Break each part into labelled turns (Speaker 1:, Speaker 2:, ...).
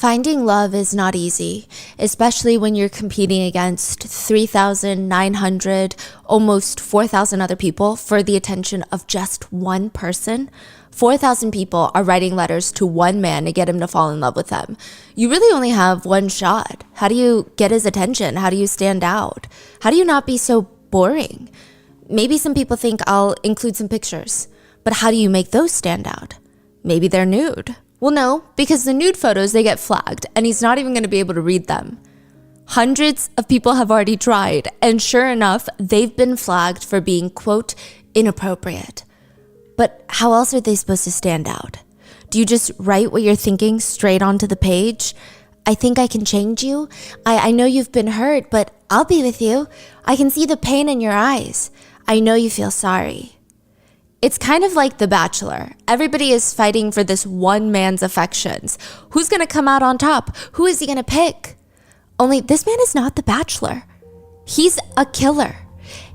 Speaker 1: Finding love is not easy, especially when you're competing against 3,900, almost 4,000 other people for the attention of just one person. 4,000 people are writing letters to one man to get him to fall in love with them. You really only have one shot. How do you get his attention? How do you stand out? How do you not be so boring? Maybe some people think I'll include some pictures, but how do you make those stand out? Maybe they're nude. Well, no, because the nude photos, they get flagged, and he's not even going to be able to read them. Hundreds of people have already tried, and sure enough, they've been flagged for being, quote, inappropriate. But how else are they supposed to stand out? Do you just write what you're thinking straight onto the page? I think I can change you. I know you've been hurt, but I'll be with you. I can see the pain in your eyes. I know you feel sorry. It's kind of like The Bachelor. Everybody is fighting for this one man's affections. Who's going to come out on top? Who is he going to pick? Only this man is not The Bachelor. He's a killer.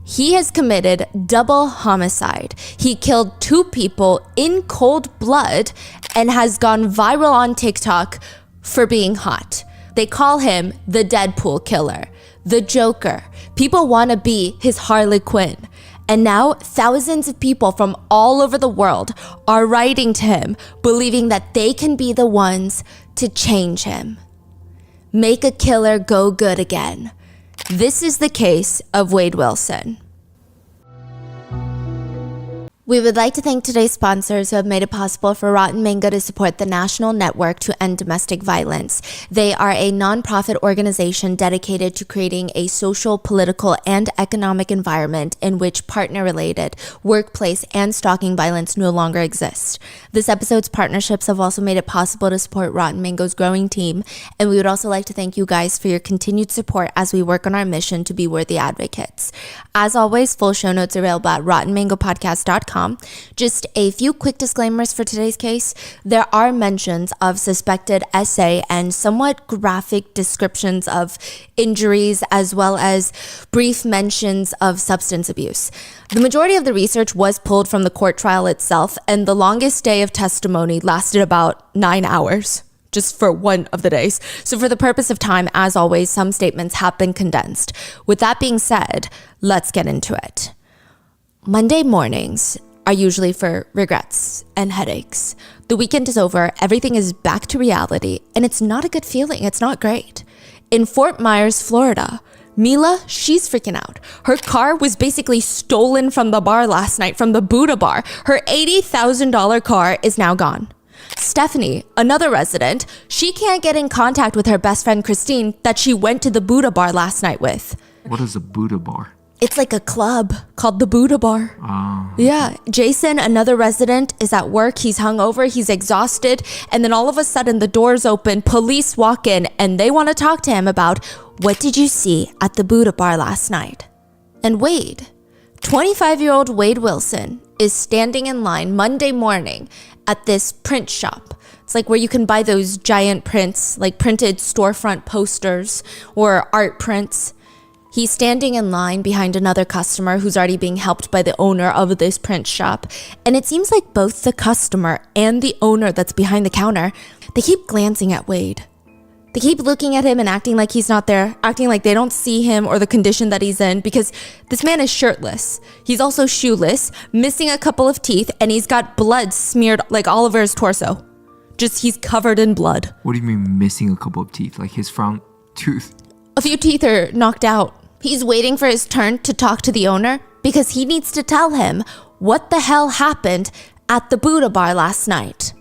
Speaker 1: He has committed double homicide. He killed 2 people in cold blood and has gone viral on TikTok for being hot. They call him the Deadpool killer, the Joker. People want to be his Harley Quinn. And now thousands of people from all over the world are writing to him, believing that they can be the ones to change him. Make a killer go good again. This is the case of Wade Wilson. We would like to thank today's sponsors who have made it possible for Rotten Mango to support the National Network to End Domestic Violence. They are a nonprofit organization dedicated to creating a social, political, and economic environment in which partner-related, workplace, and stalking violence no longer exist. This episode's partnerships have also made it possible to support Rotten Mango's growing team, and we would also like to thank you guys for your continued support as we work on our mission to be worthy advocates. As always, full show notes are available at rottenmangopodcast.com. Just a few quick disclaimers for today's case. There are mentions of suspected SA and somewhat graphic descriptions of injuries, as well as brief mentions of substance abuse. The majority of the research was pulled from the court trial itself, and the longest day of testimony lasted about 9 hours. Just for one of the days. So for the purpose of time, as always, some statements have been condensed. With that being said, let's get into it. Monday mornings are usually for regrets and headaches. The weekend is over, everything is back to reality, and it's not a good feeling. It's not great. In Fort Myers, Florida, Mila, she's freaking out. Her car was basically stolen from the bar last night, from the Buddha bar. Her $80,000 car is now gone. Stephanie, another resident, she can't get in contact with her best friend Christine that she went to the Buddha bar last night with.
Speaker 2: What is a Buddha bar?
Speaker 1: It's like a club called the Buddha Bar.
Speaker 2: Oh.
Speaker 1: Yeah. Jason, another resident, is at work. He's hungover. He's exhausted. And then all of a sudden the doors open. Police walk in and they want to talk to him about, what did you see at the Buddha Bar last night? And Wade, 25-year-old Wade Wilson, is standing in line Monday morning at this print shop. It's like where you can buy those giant prints, like printed storefront posters or art prints. He's standing in line behind another customer who's already being helped by the owner of this print shop. And it seems like both the customer and the owner that's behind the counter, they keep glancing at Wade. They keep looking at him and acting like he's not there, acting like they don't see him or the condition that he's in, because this man is shirtless. He's also shoeless, missing a couple of teeth, and he's got blood smeared like all over his torso. Just he's covered in blood.
Speaker 2: What do you mean missing a couple of teeth? Like his front tooth?
Speaker 1: A few teeth are knocked out. He's waiting for his turn to talk to the owner because he needs to tell him what the hell happened at the Buddha Bar last night.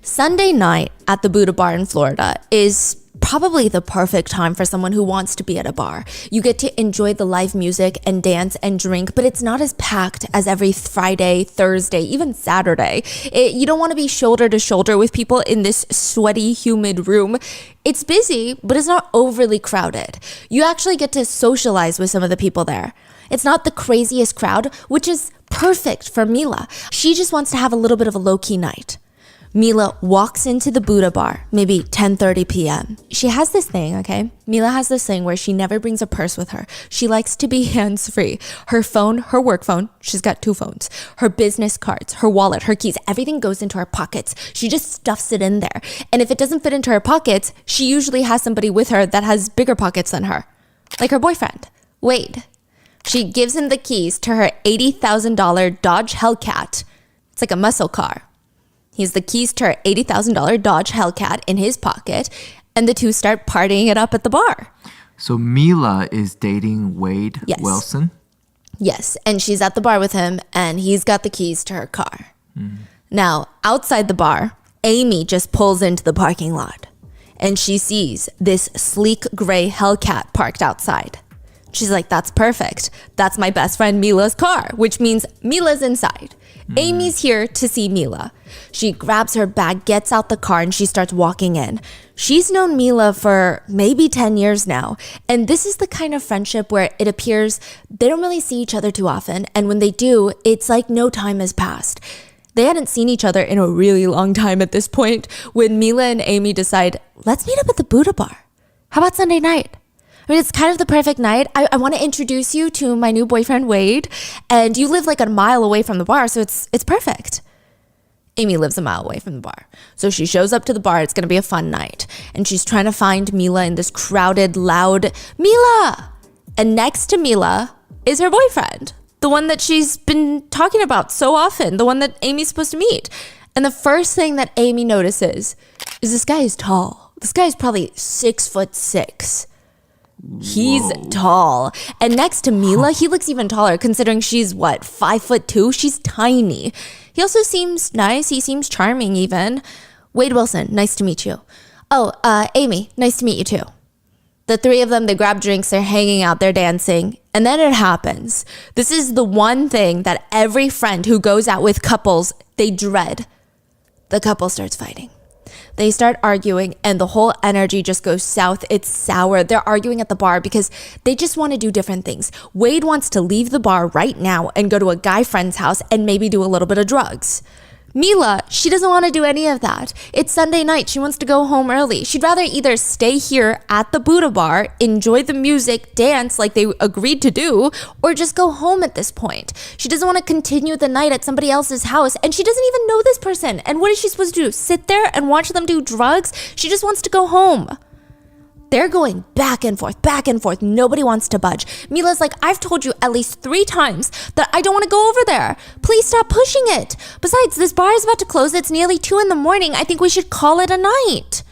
Speaker 1: Sunday night at the Buddha Bar in Florida is probably the perfect time for someone who wants to be at a bar. You get to enjoy the live music and dance and drink, but it's not as packed as every Friday, Thursday, even Saturday. You don't want to be shoulder to shoulder with people in this sweaty, humid room. It's busy, but it's not overly crowded. You actually get to socialize with some of the people there. It's not the craziest crowd, which is perfect for Mila. She just wants to have a little bit of a low-key night. Mila walks into the Buddha bar, maybe 10:30 p.m. She has this thing, okay? Mila has this thing where she never brings a purse with her. She likes to be hands-free. Her phone, her work phone, she's got 2 phones, her business cards, her wallet, her keys, everything goes into her pockets. She just stuffs it in there. And if it doesn't fit into her pockets, she usually has somebody with her that has bigger pockets than her, like her boyfriend, Wade. She gives him the keys to her $80,000 Dodge Hellcat. It's like a muscle car. He has the keys to her $80,000 Dodge Hellcat in his pocket, and the two start partying it up at the bar.
Speaker 2: So Mila is dating Wade
Speaker 1: Yes.
Speaker 2: Wilson?
Speaker 1: Yes, and she's at the bar with him, and he's got the keys to her car. Now, outside the bar, Amy just pulls into the parking lot, and she sees this sleek gray Hellcat parked outside. She's like, that's perfect. That's my best friend Mila's car, which means Mila's inside. Amy's here to see Mila. She grabs her bag, gets out the car, and she starts walking in. She's known Mila for maybe 10 years now. And this is the kind of friendship where it appears they don't really see each other too often. And when they do, it's like no time has passed. They hadn't seen each other in a really long time at this point when Mila and Amy decide, let's meet up at the Buddha bar. How about Sunday night? I mean, it's kind of the perfect night. I want to introduce you to my new boyfriend, Wade, and you live like a mile away from the bar, so it's perfect. Amy lives a mile away from the bar. So she shows up to the bar. It's going to be a fun night. And she's trying to find Mila in this crowded, loud, Mila! And next to Mila is her boyfriend, the one that she's been talking about so often, the one that Amy's supposed to meet. And the first thing that Amy notices is this guy is tall. This guy is probably 6'6". He's tall. And next to Mila, he looks even taller considering she's 5'2"? She's tiny. He also seems nice. He seems charming even. Wade Wilson, nice to meet you. Oh, Amy, nice to meet you too. The three of them, they grab drinks, they're hanging out, they're dancing. And then it happens. This is the one thing that every friend who goes out with couples, they dread. The couple starts fighting. They start arguing and the whole energy just goes south. It's sour. They're arguing at the bar because they just want to do different things. Wade wants to leave the bar right now and go to a guy friend's house and maybe do a little bit of drugs. Mila, she doesn't want to do any of that. It's Sunday night. She wants to go home early. She'd rather either stay here at the Buddha bar, enjoy the music, dance like they agreed to do, or just go home at this point. She doesn't want to continue the night at somebody else's house, and she doesn't even know this person. And what is she supposed to do? Sit there and watch them do drugs? She just wants to go home. They're going back and forth, back and forth. Nobody wants to budge. Mila's like, I've told you at least 3 times that I don't want to go over there. Please stop pushing it. Besides, this bar is about to close. It's nearly 2 a.m. I think we should call it a night.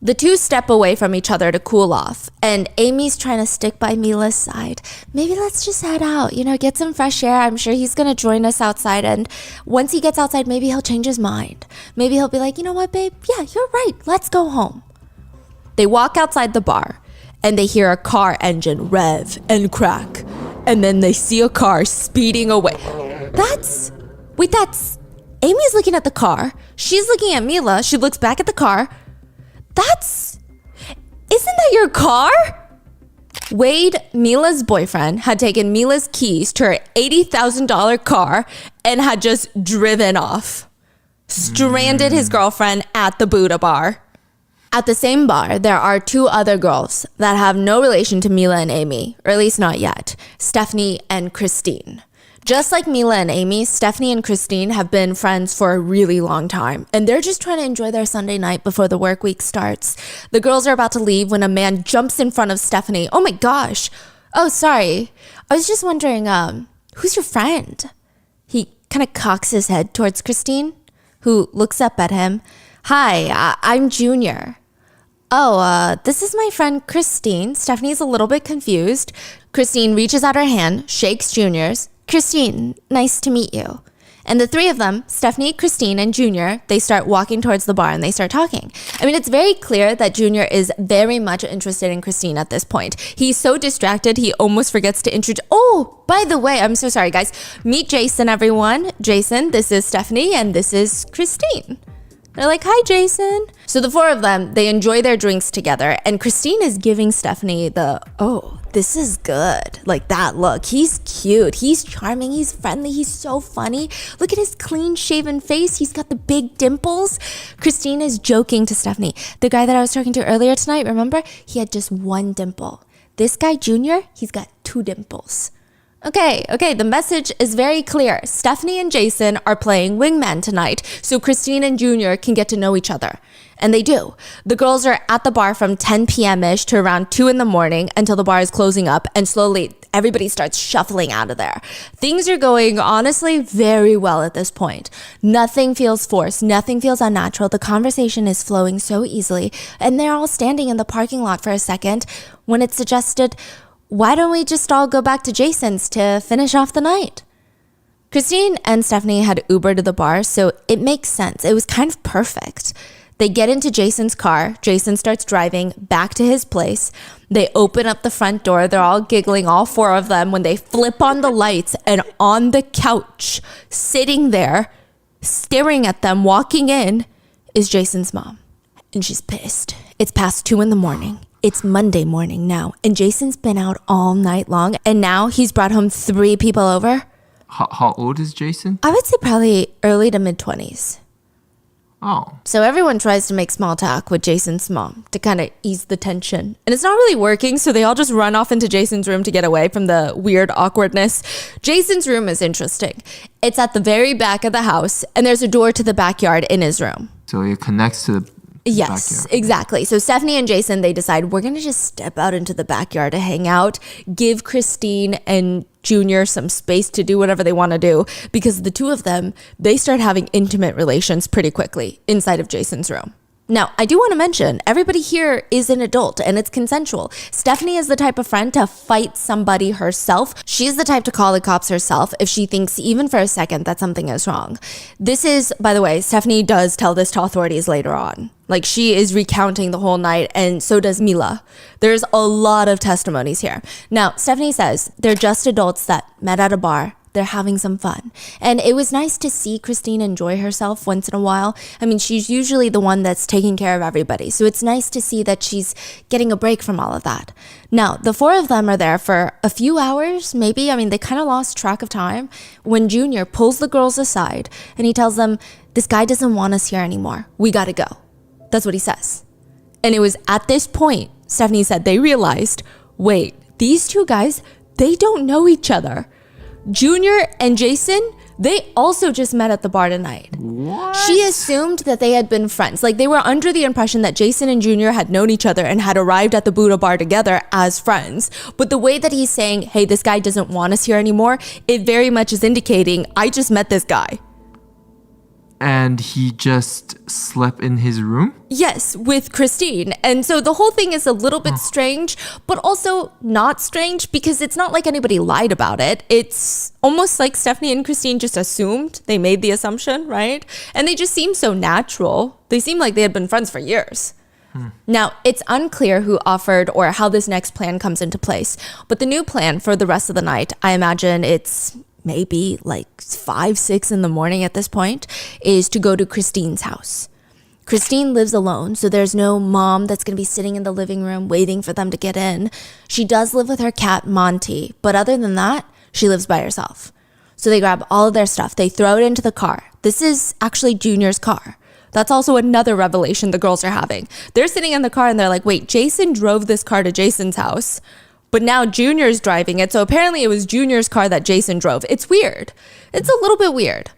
Speaker 1: The two step away from each other to cool off, and Amy's trying to stick by Mila's side. Maybe let's just head out, get some fresh air. I'm sure he's going to join us outside, and once he gets outside, maybe he'll change his mind. Maybe he'll be like, you know what, babe? Yeah, you're right. Let's go home. They walk outside the bar and they hear a car engine rev and crack. And then they see a car speeding away. That's Amy's looking at the car. She's looking at Mila. She looks back at the car. Isn't that your car? Wade, Mila's boyfriend, had taken Mila's keys to her $80,000 car and had just driven off. Stranded his girlfriend at the Buddha bar. At the same bar, there are 2 other girls that have no relation to Mila and Amy, or at least not yet, Stephanie and Christine. Just like Mila and Amy, Stephanie and Christine have been friends for a really long time, and they're just trying to enjoy their Sunday night before the work week starts. The girls are about to leave when a man jumps in front of Stephanie. Oh my gosh. Oh, sorry. I was just wondering, who's your friend? He kind of cocks his head towards Christine, who looks up at him. Hi, I'm Junior. Oh, this is my friend Christine. Stephanie's a little bit confused. Christine reaches out her hand, shakes Junior's. Christine, nice to meet you. And the 3 of them, Stephanie, Christine, and Junior, they start walking towards the bar and they start talking. I mean, it's very clear that Junior is very much interested in Christine at this point. He's so distracted, he almost forgets to introduce. Oh, by the way, I'm so sorry, guys. Meet Jason, everyone. Jason, this is Stephanie, and this is Christine. They're like, hi, Jason. So the four of them, they enjoy their drinks together. And Christine is giving Stephanie the, oh, this is good. Like that look. He's cute. He's charming. He's friendly. He's so funny. Look at his clean shaven face. He's got the big dimples. Christine is joking to Stephanie. The guy that I was talking to earlier tonight, remember? He had just one dimple. This guy, Junior, he's got 2 dimples. Okay, the message is very clear. Stephanie and Jason are playing wingman tonight, so Christine and Junior can get to know each other. And they do. The girls are at the bar from 10 p.m.-ish to around 2 in the morning until the bar is closing up, and slowly everybody starts shuffling out of there. Things are going, honestly, very well at this point. Nothing feels forced. Nothing feels unnatural. The conversation is flowing so easily, and they're all standing in the parking lot for a second when it's suggested, why don't we just all go back to Jason's to finish off the night? Christine and Stephanie had Ubered to the bar, so it makes sense. It was kind of perfect. They get into Jason's car. Jason starts driving back to his place. They open up the front door. They're all giggling, all 4 of them, when they flip on the lights, and on the couch, sitting there, staring at them, walking in, is Jason's mom. And she's pissed. It's past 2 in the morning. It's Monday morning now, and Jason's been out all night long, and now he's brought home 3 people over.
Speaker 2: How old is Jason?
Speaker 1: I would say probably early to mid-20s.
Speaker 2: Oh.
Speaker 1: So everyone tries to make small talk with Jason's mom to kind of ease the tension. And it's not really working, so they all just run off into Jason's room to get away from the weird awkwardness. Jason's room is interesting. It's at the very back of the house, and there's a door to the backyard in his room.
Speaker 2: So it connects to the
Speaker 1: Yes,
Speaker 2: backyard.
Speaker 1: exactly. So Stephanie and Jason, they decide we're going to just step out into the backyard to hang out, give Christine and Junior some space to do whatever they want to do, because the 2 of them, they start having intimate relations pretty quickly inside of Jason's room. Now, I do want to mention, everybody here is an adult and it's consensual. Stephanie is the type of friend to fight somebody herself. She's the type to call the cops herself if she thinks even for a second that something is wrong. This is, by the way, Stephanie does tell this to authorities later on. Like, she is recounting the whole night, and so does Mila. There's a lot of testimonies here. Now, Stephanie says they're just adults that met at a bar. They're having some fun. And it was nice to see Christine enjoy herself once in a while. I mean, she's usually the one that's taking care of everybody. So it's nice to see that she's getting a break from all of that. Now, the 4 of them are there for a few hours, maybe. I mean, they kind of lost track of time when Junior pulls the girls aside and he tells them, this guy doesn't want us here anymore. We got to go. That's what he says. And it was at this point, Stephanie said, they realized, wait, these 2 guys, they don't know each other. Junior and Jason, they also just met at the bar tonight.
Speaker 2: What?
Speaker 1: She assumed that they had been friends. Like, they were under the impression that Jason and Junior had known each other and had arrived at the Buddha bar together as friends. But the way that he's saying, hey, this guy doesn't want us here anymore, it very much is indicating, I just met this guy.
Speaker 2: And he just slept in his room?
Speaker 1: Yes, with Christine. And so the whole thing is a little bit strange, but also not strange because it's not like anybody lied about it. It's almost like Stephanie and Christine just assumed. They made the assumption, right? And they just seem so natural. They seem like they had been friends for years. Now, it's unclear who offered or how this next plan comes into place. But the new plan for the rest of the night, I imagine it's maybe like 5, 6 in the morning at this point, is to go to Christine's house. Christine lives alone, so there's no mom that's going to be sitting in the living room waiting for them to get in. She does live with her cat, Monty, but other than that, she lives by herself. So they grab all of their stuff. They throw it into the car. This is actually Junior's car. That's also another revelation the girls are having. They're sitting in the car and they're like, wait, Jason drove this car to Jason's house, but now Junior's driving it. So apparently it was Junior's car that Jason drove. It's weird. It's a little bit weird.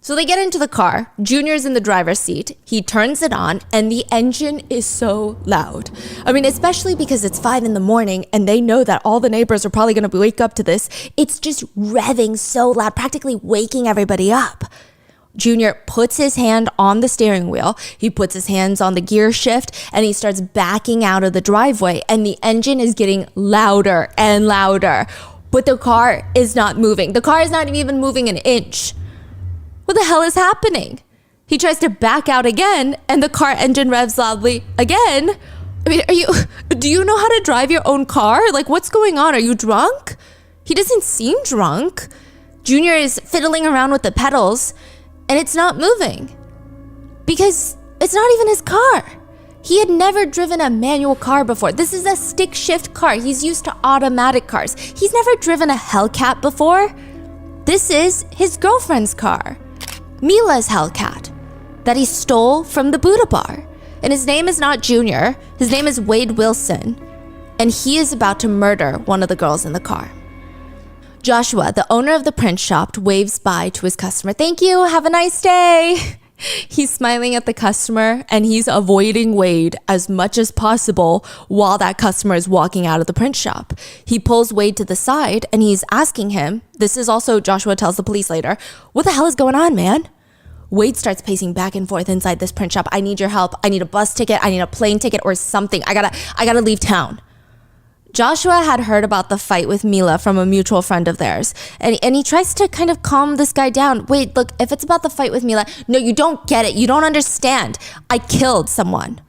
Speaker 1: So they get into the car. Junior's in the driver's seat. He turns it on and the engine is so loud. I mean, especially because it's 5 in the morning and they know that all the neighbors are probably going to wake up to this. It's just revving so loud, practically waking everybody up. Junior puts his hand on the steering wheel. He puts his hands on the gear shift and he starts backing out of the driveway and the engine is getting louder and louder, but the car is not moving. The car is not even moving an inch. What the hell is happening? He tries to back out again and the car engine revs loudly again. I mean, do you know how to drive your own car? Like, what's going on? Are you drunk? He doesn't seem drunk. Junior is fiddling around with the pedals and it's not moving because It's not even his car. He had never driven a manual car before. This is a stick shift car. He's used to automatic cars. He's never driven a Hellcat before. This is his girlfriend's car, Mila's Hellcat, that he stole from the Buddha bar. And his name is not Junior. His name is Wade Wilson. And he is about to murder one of the girls in the car. Joshua, the owner of the print shop, waves bye to his customer. Thank you. Have a nice day. He's smiling at the customer and he's avoiding Wade as much as possible while that customer is walking out of the print shop. He pulls Wade to the side and he's asking him, this is also Joshua tells the police later, what the hell is going on, man? Wade starts pacing back and forth inside this print shop. I need your help. I need a bus ticket. I need a plane ticket or something. I gotta leave town. Joshua had heard about the fight with Mila from a mutual friend of theirs. And he tries to kind of calm this guy down. Wait, look, if it's about the fight with Mila, no, you don't get it. You don't understand. I killed someone.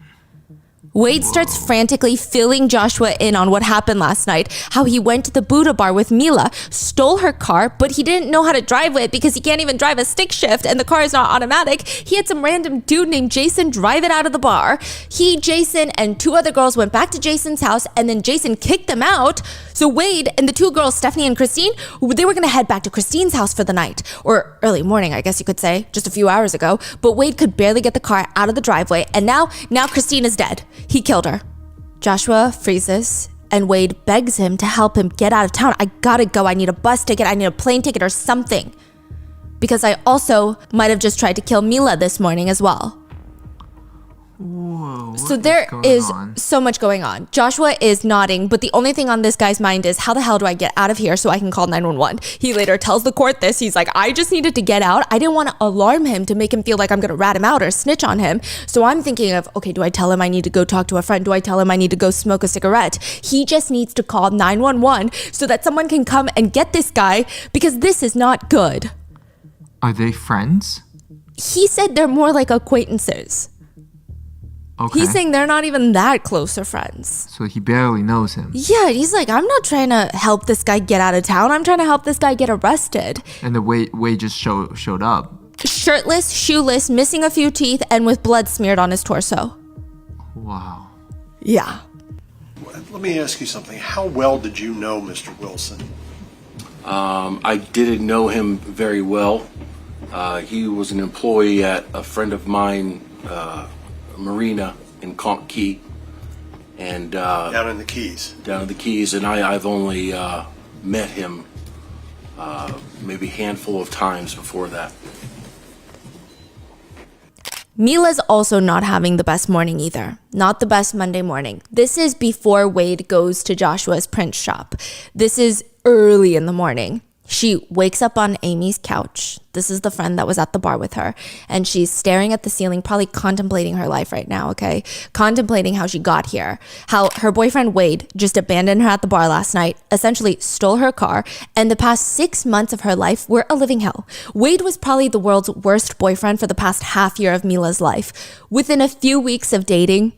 Speaker 1: Wade starts frantically filling Joshua in on what happened last night, how he went to the Buddha bar with Mila, stole her car, but he didn't know how to drive it because he can't even drive a stick shift and the car is not automatic. He had some random dude named Jason drive it out of the bar. He, Jason, and two other girls went back to Jason's house and then Jason kicked them out. So Wade and the two girls, Stephanie and Christine, they were gonna head back to Christine's house for the night, or early morning, I guess you could say, just a few hours ago. But Wade could barely get the car out of the driveway and now Christine is dead. He killed her. Joshua freezes and Wade begs him to help him get out of town. I gotta go. I need a bus ticket. I need a plane ticket or something. Because I also might have just tried to kill Mila this morning as well.
Speaker 2: Whoa,
Speaker 1: so there is so much going on. Joshua is nodding, but the only thing on this guy's mind is how the hell do I get out of here so I can call 911? He later tells the court this. He's like, I just needed to get out. I didn't want to alarm him to make him feel like I'm going to rat him out or snitch on him. So I'm thinking of, okay, do I tell him I need to go talk to a friend? Do I tell him I need to go smoke a cigarette? He just needs to call 911 so that someone can come and get this guy because this is not good.
Speaker 2: Are they friends?
Speaker 1: He said they're more like acquaintances.
Speaker 2: Okay.
Speaker 1: He's saying they're not even that close of friends.
Speaker 2: So he barely knows him.
Speaker 1: Yeah, he's like, I'm not trying to help this guy get out of town. I'm trying to help this guy get arrested.
Speaker 2: And the Wade just showed up.
Speaker 1: Shirtless, shoeless, missing a few teeth, and with blood smeared on his torso.
Speaker 2: Wow.
Speaker 1: Yeah.
Speaker 3: Let me ask you something. How well did you know Mr. Wilson?
Speaker 4: I didn't know him very well. He was an employee at a friend of mine, marina in Conch Key, and
Speaker 3: Down in the Keys.
Speaker 4: down in the Keys, and I've only met him maybe a handful of times before that.
Speaker 1: Mila's also not having the best morning either. Not the best Monday morning. This is before Wade goes to Joshua's print shop. This is early in the morning. She wakes up on Amy's couch. This is the friend that was at the bar with her. And she's staring at the ceiling, probably contemplating her life right now, okay? Contemplating how she got here. How her boyfriend Wade just abandoned her at the bar last night, essentially stole her car, and the past 6 months of her life were a living hell. Wade was probably the world's worst boyfriend for the past half year of Mila's life. Within a few weeks of dating,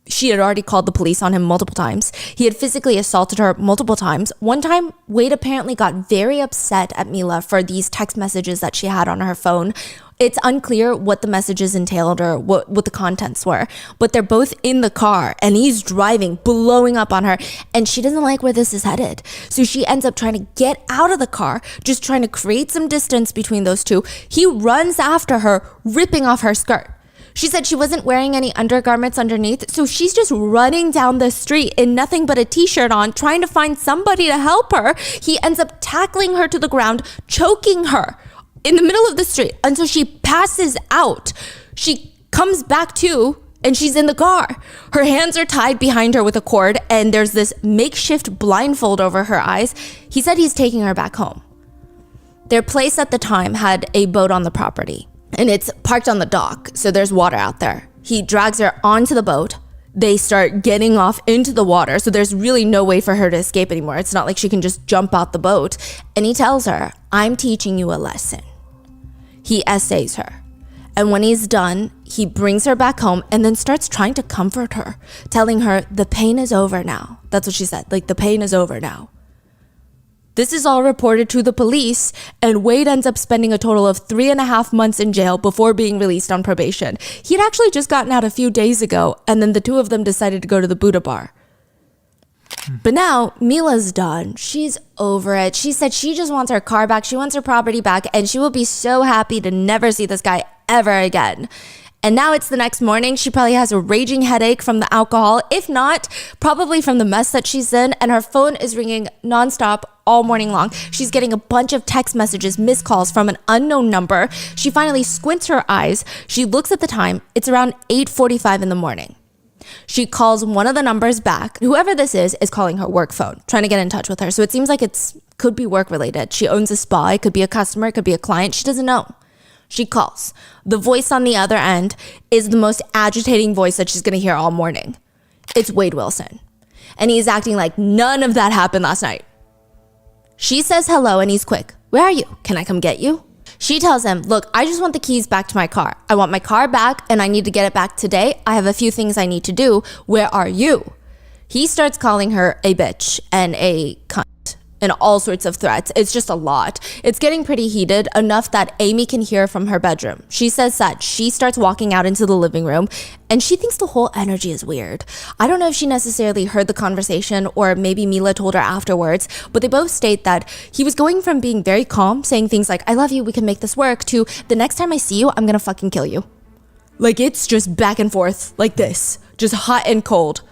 Speaker 1: she had already called the police on him multiple times. He had physically assaulted her multiple times. One time, Wade apparently got very upset at Mila for these text messages that she had on her phone. It's unclear what the messages entailed or what the contents were, but they're both in the car and he's driving, blowing up on her, and she doesn't like where this is headed. So she ends up trying to get out of the car, just trying to create some distance between those two. He runs after her, ripping off her skirt. She said she wasn't wearing any undergarments underneath, so she's just running down the street in nothing but a t-shirt on, trying to find somebody to help her. He ends up tackling her to the ground, choking her in the middle of the street until she passes out. She comes back to, and she's in the car. Her hands are tied behind her with a cord, and there's this makeshift blindfold over her eyes. He said he's taking her back home. Their place at the time had a boat on the property. And it's parked on the dock, so there's water out there. He drags her onto the boat. They start getting off into the water, so there's really no way for her to escape anymore. It's not like she can just jump out the boat. And he tells her, I'm teaching you a lesson. He essays her. And when he's done, he brings her back home and then starts trying to comfort her, telling her the pain is over now. That's what she said, like the pain is over now. This is all reported to the police, and Wade ends up spending a total of 3.5 months in jail before being released on probation. He'd actually just gotten out a few days ago, and then the two of them decided to go to the Buddha bar. But now, Mila's done. She's over it. She said she just wants her car back, she wants her property back, and she will be so happy to never see this guy ever again. And now it's the next morning. She probably has a raging headache from the alcohol. If not, probably from the mess that she's in. And her phone is ringing nonstop all morning long. She's getting a bunch of text messages, missed calls from an unknown number. She finally squints her eyes. She looks at the time. It's around 8:45 in the morning. She calls one of the numbers back. Whoever this is calling her work phone, trying to get in touch with her. So it seems like could be work related. She owns a spa. It could be a customer. It could be a client. She doesn't know. She calls. The voice on the other end is the most agitating voice that she's going to hear all morning. It's Wade Wilson. And he's acting like none of that happened last night. She says hello and he's quick. Where are you? Can I come get you? She tells him, look, I just want the keys back to my car. I want my car back and I need to get it back today. I have a few things I need to do. Where are you? He starts calling her a bitch and a cunt and all sorts of threats. It's just a lot. It's getting pretty heated, enough that Amy can hear from her bedroom. She says that she starts walking out into the living room and she thinks the whole energy is weird. I don't know if she necessarily heard the conversation or maybe Mila told her afterwards, but they both state that he was going from being very calm, saying things like, I love you, we can make this work, to the next time I see you, I'm gonna fucking kill you. Like, it's just back and forth like this, just hot and cold.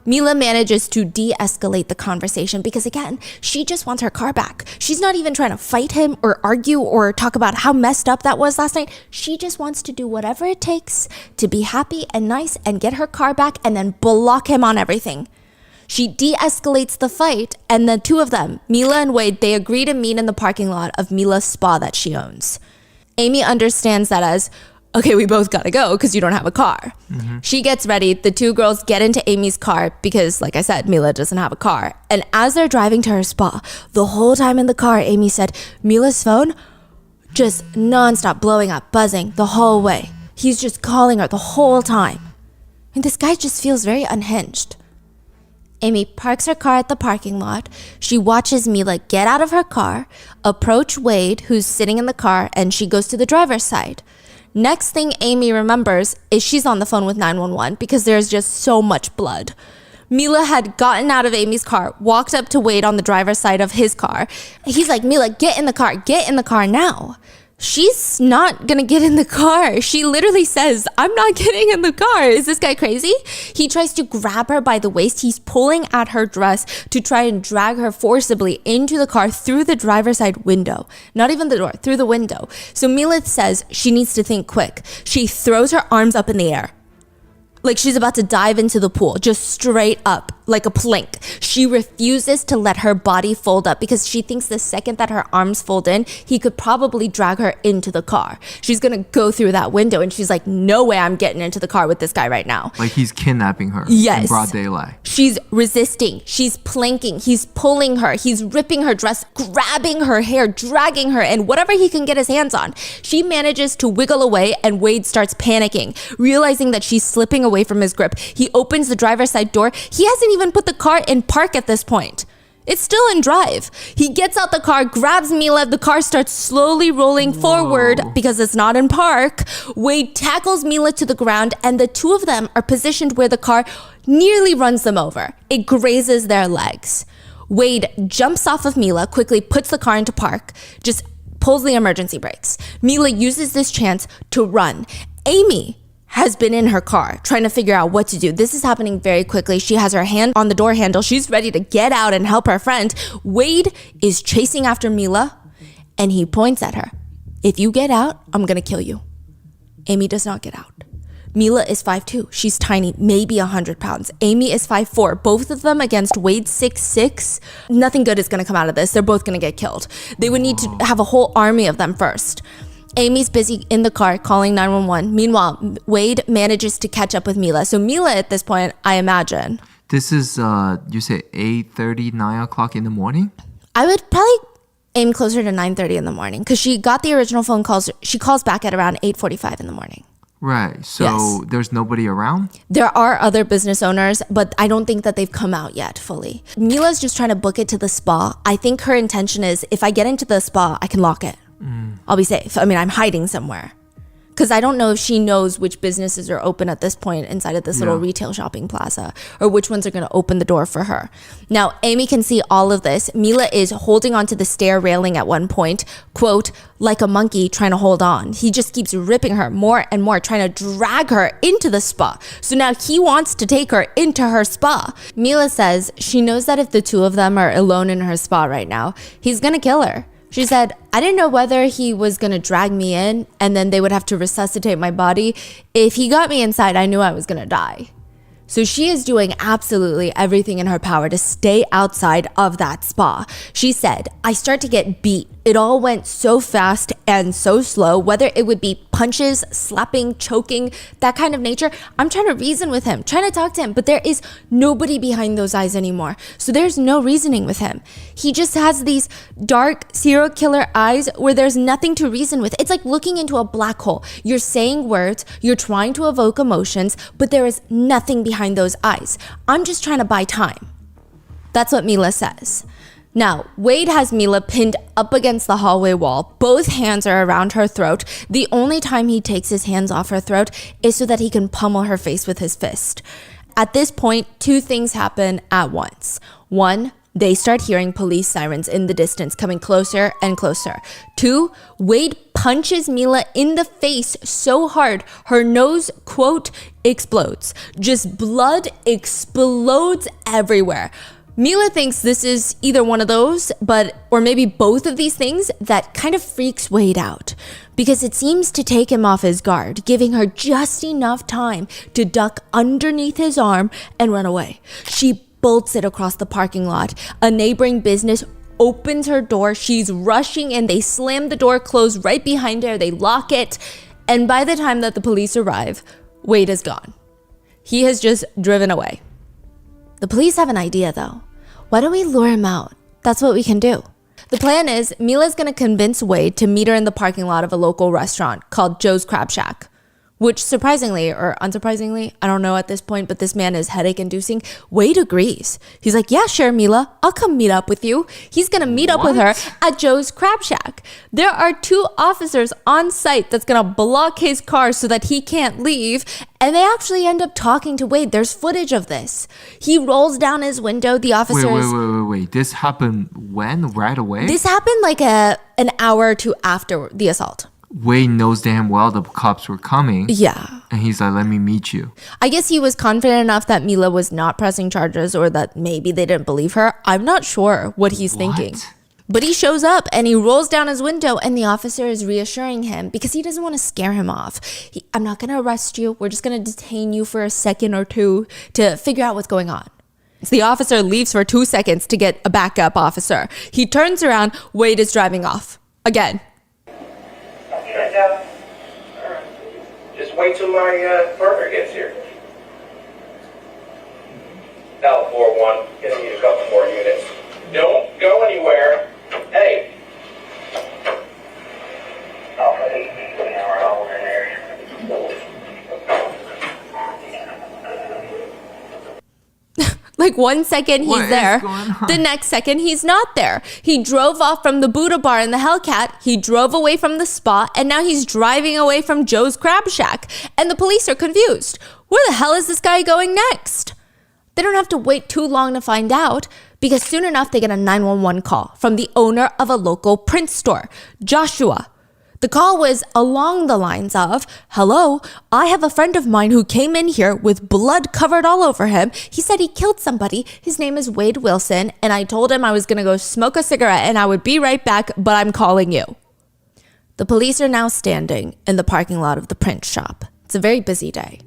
Speaker 1: Mila manages to de-escalate the conversation because, again, she just wants her car back. She's not even trying to fight him or argue or talk about how messed up that was last night. She just wants to do whatever it takes to be happy and nice and get her car back and then block him on everything. She de-escalates the fight, and the two of them, Mila and Wade, they agree to meet in the parking lot of Mila's spa that she owns. Amy understands that as, okay, we both gotta go because you don't have a car. She gets ready. The two girls get into Amy's car because, like I said, Mila doesn't have a car. And as they're driving to her spa, the whole time in the car, Amy said, Mila's phone just nonstop blowing up, buzzing the whole way. He's just calling her the whole time. And this guy just feels very unhinged. Amy parks her car at the parking lot. She watches Mila get out of her car, approach Wade, who's sitting in the car, and she goes to the driver's side. Next thing Amy remembers is she's on the phone with 911 because there's just so much blood. Mila had gotten out of Amy's car, walked up to Wade on the driver's side of his car. He's like, Mila, get in the car now. She's not gonna get in the car. She literally says, I'm not getting in the car. Is this guy crazy? He tries to grab her by the waist. He's pulling at her dress to try and drag her forcibly into the car through the driver's side window. Not even the door, through the window. So Mila says she needs to think quick. She throws her arms up in the air, like she's about to dive into the pool, just straight up, like a plank. She refuses to let her body fold up because she thinks the second that her arms fold in, he could probably drag her into the car. She's gonna go through that window and she's like, no way I'm getting into the car with this guy right now.
Speaker 2: Like he's kidnapping her
Speaker 1: Yes.
Speaker 2: in broad daylight.
Speaker 1: She's resisting. She's planking. He's pulling her. He's ripping her dress, grabbing her hair, dragging her, and whatever he can get his hands on. She manages to wiggle away and Wade starts panicking, realizing that she's slipping away from his grip. He opens the driver's side door. He hasn't even put the car in park at this point. It's still in drive. He gets out the car, grabs Mila. The car starts slowly rolling forward because it's not in park. Wade tackles Mila to the ground and the two of them are positioned where the car nearly runs them over. It grazes their legs. Wade jumps off of Mila, quickly puts the car into park, just pulls the emergency brakes. Mila uses this chance to run. Amy has been in her car trying to figure out what to do. This is happening very quickly. She has her hand on the door handle. She's ready to get out and help her friend. Wade is chasing after Mila and he points at her. If you get out, I'm gonna kill you. Amy does not get out. Mila is 5'2". She's tiny, maybe 100 pounds. Amy is 5'4". Both of them against Wade 6'6". Nothing good is gonna come out of this. They're both gonna get killed. They would need to have a whole army of them first. Amy's busy in the car calling 911. Meanwhile, Wade manages to catch up with Mila. So Mila at this point, I imagine.
Speaker 2: This is, you say 8:30, 9 o'clock in the morning?
Speaker 1: I would probably aim closer to 9:30 in the morning because she got the original phone calls. She calls back at around 8:45 in the morning.
Speaker 2: Right. So
Speaker 1: Yes.
Speaker 2: there's nobody around?
Speaker 1: There are other business owners, but I don't think that they've come out yet fully. Mila's just trying to book it to the spa. I think her intention is if I get into the spa, I can lock it. I'll be safe. I mean, I'm hiding somewhere. Because I don't know if she knows which businesses are open at this point inside of this little retail shopping plaza, or which ones are going to open the door for her. Now, Amy can see all of this. Mila is holding onto the stair railing at one point, quote, like a monkey trying to hold on. He just keeps ripping her more and more, trying to drag her into the spa. So now he wants to take her into her spa. Mila says she knows that if the two of them are alone in her spa right now, he's going to kill her. She said, I didn't know whether he was going to drag me in and then they would have to resuscitate my body. If he got me inside, I knew I was going to die. So she is doing absolutely everything in her power to stay outside of that spa. She said, I start to get beat. It all went so fast and so slow, whether it would be punches, slapping, choking, that kind of nature. I'm trying to reason with him, trying to talk to him, but there is nobody behind those eyes anymore. So there's no reasoning with him. He just has these dark serial killer eyes where there's nothing to reason with. It's like looking into a black hole. You're saying words, you're trying to evoke emotions, but there is nothing behind those eyes. I'm just trying to buy time. That's what Mila says. Now, Wade has Mila pinned up against the hallway wall. Both hands are around her throat. The only time he takes his hands off her throat is so that he can pummel her face with his fist. At this point, two things happen at once. One, they start hearing police sirens in the distance coming closer and closer. Two, Wade punches Mila in the face so hard her nose, quote, explodes. Just blood explodes everywhere. Mila thinks this is either one of those, or maybe both of these things that kind of freaks Wade out because it seems to take him off his guard, giving her just enough time to duck underneath his arm and run away. She bolts it across the parking lot. A neighboring business opens her door. She's rushing and they slam the door closed right behind her. They lock it. And by the time that the police arrive, Wade is gone. He has just driven away. The police have an idea though. Why don't we lure him out? That's what we can do. The plan is Mila's gonna convince Wade to meet her in the parking lot of a local restaurant called Joe's Crab Shack, which surprisingly or unsurprisingly, I don't know at this point, but this man is headache inducing. Wade agrees. He's like, yeah, sure, Mila, I'll come meet up with you. He's gonna meet up with her at Joe's Crab Shack. There are two officers on site that's gonna block his car so that he can't leave. And they actually end up talking to Wade. There's footage of this. He rolls down his window. The officers.
Speaker 2: Wait. This happened when? Right away?
Speaker 1: This happened like an hour or two after the assault.
Speaker 2: Wade knows damn well the cops were coming.
Speaker 1: Yeah.
Speaker 2: And he's like, let me meet you.
Speaker 1: I guess he was confident enough that Mila was not pressing charges or that maybe they didn't believe her. I'm not sure what he's thinking. But he shows up and he rolls down his window and the officer is reassuring him because he doesn't want to scare him off. I'm not going to arrest you. We're just going to detain you for a second or two to figure out what's going on. So the officer leaves for 2 seconds to get a backup officer. He turns around. Wade is driving off. Again.
Speaker 5: Just wait till my partner gets here. L41, gonna need a couple more units. Don't go anywhere. Hey. Alpha 8, hour over there.
Speaker 1: Like 1 second he's there, the next second he's not there. He drove off from the Buddha bar in the Hellcat, he drove away from the spa, and now he's driving away from Joe's Crab Shack. And the police are confused. Where the hell is this guy going next? They don't have to wait too long to find out because soon enough they get a 911 call from the owner of a local print store, Joshua. The call was along the lines of, hello, I have a friend of mine who came in here with blood covered all over him. He said he killed somebody. His name is Wade Wilson, and I told him I was going to go smoke a cigarette and I would be right back, but I'm calling you. The police are now standing in the parking lot of the print shop. It's a very busy day.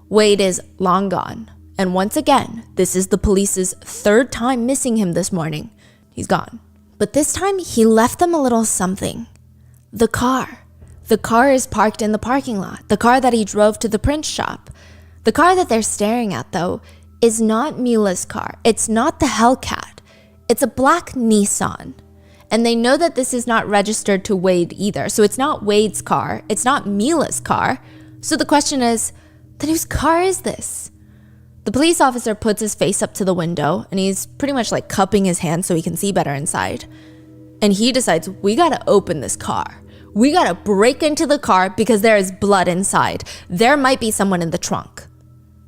Speaker 1: Wade is long gone. And once again, this is the police's third time missing him this morning. He's gone. But this time he left them a little something. The car. The car is parked in the parking lot. The car that he drove to the print shop. The car that they're staring at, though, is not Mila's car. It's not the Hellcat. It's a black Nissan. And they know that this is not registered to Wade either. So it's not Wade's car. It's not Mila's car. So the question is, then whose car is this? The police officer puts his face up to the window and he's pretty much like cupping his hand so he can see better inside. And he decides, we gotta open this car. We gotta break into the car because there is blood inside. There might be someone in the trunk.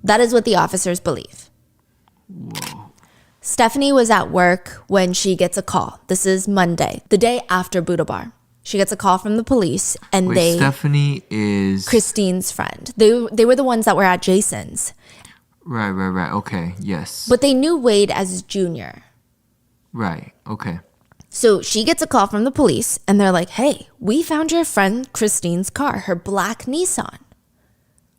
Speaker 1: That is what the officers believe.
Speaker 2: Whoa.
Speaker 1: Stephanie was at work when she gets a call. This is Monday, the day after Buddha Bar. She gets a call from the police and
Speaker 2: Wait, Stephanie is...
Speaker 1: Christine's friend. They were the ones that were at Jason's.
Speaker 2: Right. Okay, yes.
Speaker 1: But they knew Wade as Junior.
Speaker 2: Right, okay.
Speaker 1: So she gets a call from the police and they're like, hey, we found your friend Christine's car, her black Nissan.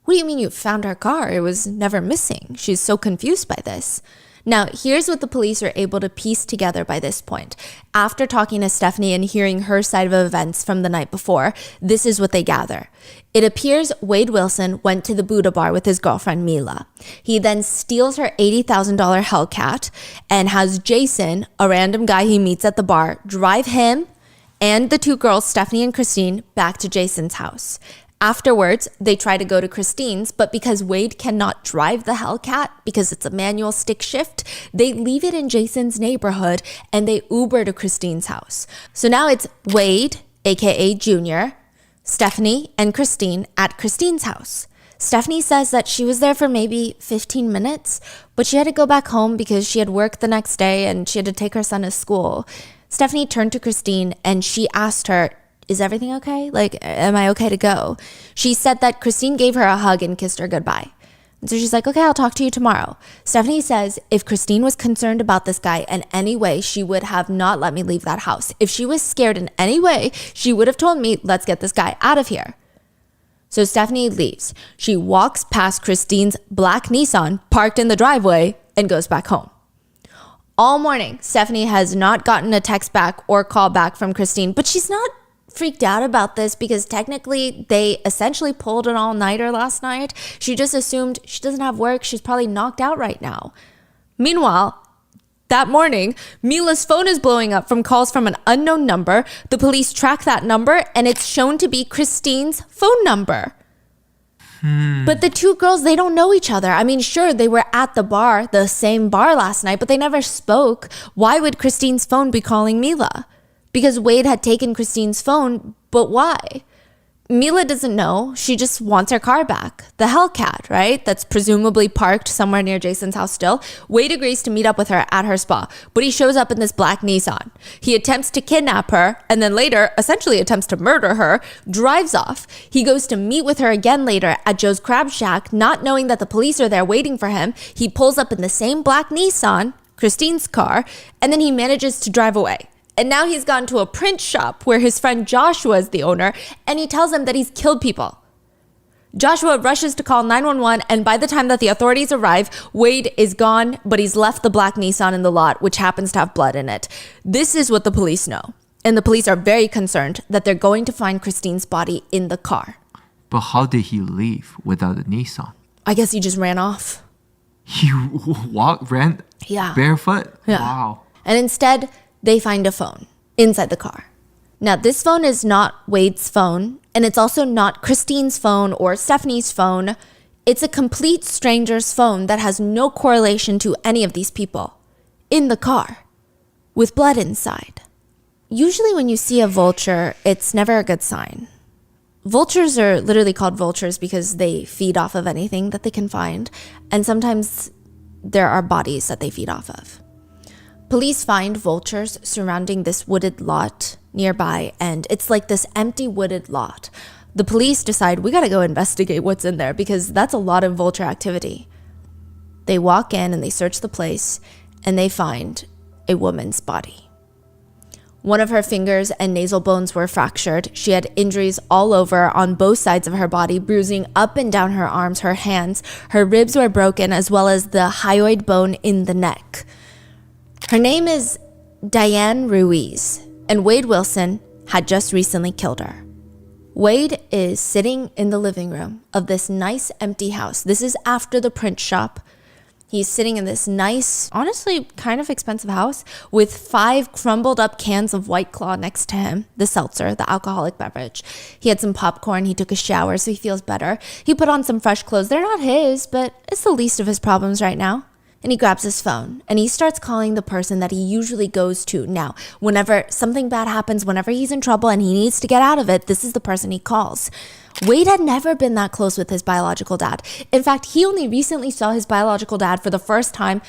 Speaker 1: What do you mean you found her car? It was never missing. She's so confused by this. Now, here's what the police are able to piece together by this point. After talking to Stephanie and hearing her side of events from the night before, this is what they gather. It appears Wade Wilson went to the Buddha Bar with his girlfriend Mila. He then steals her $80,000 Hellcat and has Jason, a random guy he meets at the bar, drive him and the two girls, Stephanie and Christine, back to Jason's house. Afterwards, they try to go to Christine's, but because Wade cannot drive the Hellcat because it's a manual stick shift, they leave it in Jason's neighborhood and they Uber to Christine's house. So now it's Wade, aka Junior, Stephanie, and Christine at Christine's house. Stephanie says that she was there for maybe 15 minutes, but she had to go back home because she had work the next day and she had to take her son to school. Stephanie turned to Christine and she asked her, is everything okay? Like, am I okay to go? She said that Christine gave her a hug and kissed her goodbye. And so she's like, okay, I'll talk to you tomorrow. Stephanie says if Christine was concerned about this guy in any way, she would have not let me leave that house. If she was scared in any way, she would have told me, let's get this guy out of here. So Stephanie leaves. She walks past Christine's black Nissan parked in the driveway and goes back home. All morning, Stephanie has not gotten a text back or call back from Christine, but she's not freaked out about this because technically they essentially pulled an all-nighter last night. She just assumed she doesn't have work. She's probably knocked out right now. Meanwhile, that morning, Mila's phone is blowing up from calls from an unknown number. The police track that number and it's shown to be Christine's phone number. But the two girls, they don't know each other. I mean, sure, they were at the bar, the same bar last night, but they never spoke. Why would Christine's phone be calling Mila? Because Wade had taken Christine's phone, but why? Mila doesn't know. She just wants her car back. The Hellcat, right? That's presumably parked somewhere near Jason's house still. Wade agrees to meet up with her at her spa, but he shows up in this black Nissan. He attempts to kidnap her and then later essentially attempts to murder her, drives off. He goes to meet with her again later at Joe's Crab Shack, not knowing that the police are there waiting for him. He pulls up in the same black Nissan, Christine's car, and then he manages to drive away. And now he's gone to a print shop where his friend Joshua is the owner, and he tells him that he's killed people. Joshua rushes to call 911, and by the time that the authorities arrive, Wade is gone, but he's left the black Nissan in the lot, which happens to have blood in it. This is what the police know. And the police are very concerned that they're going to find Christine's body in the car.
Speaker 2: But how did he leave without a Nissan?
Speaker 1: I guess he just ran off.
Speaker 2: He ran
Speaker 1: Yeah.
Speaker 2: barefoot?
Speaker 1: Yeah.
Speaker 2: Wow.
Speaker 1: And instead, they find a phone inside the car. Now, this phone is not Wade's phone, and it's also not Christine's phone or Stephanie's phone. It's a complete stranger's phone that has no correlation to any of these people in the car with blood inside. Usually when you see a vulture, it's never a good sign. Vultures are literally called vultures because they feed off of anything that they can find, and sometimes there are bodies that they feed off of. Police find vultures surrounding this wooded lot nearby, and it's like this empty wooded lot. The police decide, we gotta go investigate what's in there because that's a lot of vulture activity. They walk in and they search the place, and they find a woman's body. One of her fingers and nasal bones were fractured. She had injuries all over on both sides of her body, bruising up and down her arms, her hands. Her ribs were broken, as well as the hyoid bone in the neck. Her name is Diane Ruiz, and Wade Wilson had just recently killed her. Wade is sitting in the living room of this nice empty house. This is after the print shop. He's sitting in this nice, honestly kind of expensive house with 5 crumbled up cans of White Claw next to him, the seltzer, the alcoholic beverage. He had some popcorn, he took a shower so he feels better. He put on some fresh clothes. They're not his, but it's the least of his problems right now. And he grabs his phone and he starts calling the person that he usually goes to. Now, whenever something bad happens, whenever he's in trouble and he needs to get out of it, this is the person he calls. Wade had never been that close with his biological dad. In fact, he only recently saw his biological dad for the first time,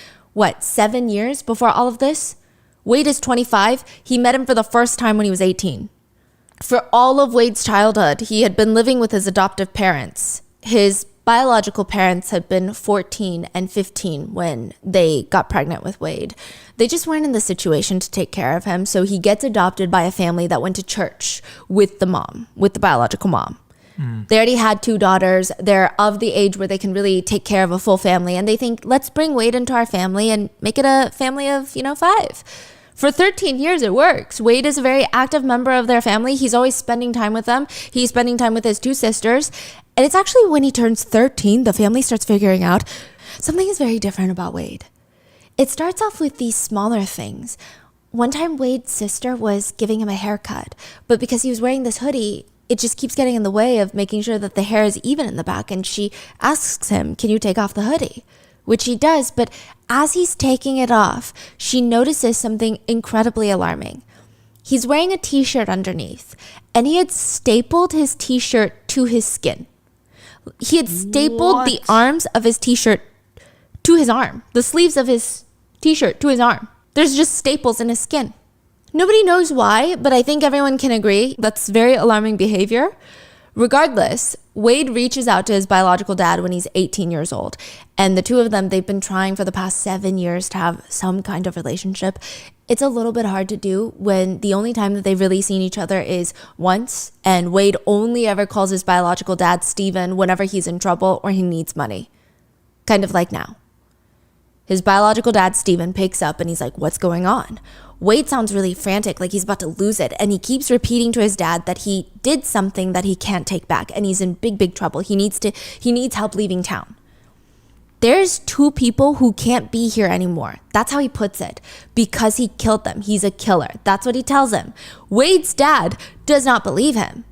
Speaker 1: 7 years before all of this? Wade is 25. He met him for the first time when he was 18. For all of Wade's childhood, he had been living with his adoptive parents. His biological parents had been 14 and 15 when they got pregnant with Wade. They just weren't in the situation to take care of him, so he gets adopted by a family that went to church with the mom, with the biological mom. They already had 2 daughters. They're of the age where they can really take care of a full family. And they think, let's bring Wade into our family and make it a family of, 5. For 13 years, it works. Wade is a very active member of their family. He's always spending time with them. He's spending time with his 2 sisters. And it's actually when he turns 13, the family starts figuring out something is very different about Wade. It starts off with these smaller things. One time, Wade's sister was giving him a haircut, but because he was wearing this hoodie, it just keeps getting in the way of making sure that the hair is even in the back. And she asks him, can you take off the hoodie? Which he does. But as he's taking it off, she notices something incredibly alarming. He's wearing a t-shirt underneath, and he had stapled his t-shirt to his skin. He had stapled the arms of his t-shirt to his arm, the sleeves of his t-shirt to his arm. There's just staples in his skin. Nobody knows why, but I think everyone can agree that's very alarming behavior. Regardless, Wade reaches out to his biological dad when he's 18 years old. And the 2 of them, they've been trying for the past 7 years to have some kind of relationship. It's a little bit hard to do when the only time that they've really seen each other is once. And Wade only ever calls his biological dad Steven whenever he's in trouble or he needs money. Kind of like now. His biological dad, Steven, picks up and he's like, what's going on? Wade sounds really frantic, like he's about to lose it. And he keeps repeating to his dad that he did something that he can't take back. And he's in big, big trouble. He needs help leaving town. There's 2 people who can't be here anymore. That's how he puts it. Because he killed them. He's a killer. That's what he tells him. Wade's dad does not believe him.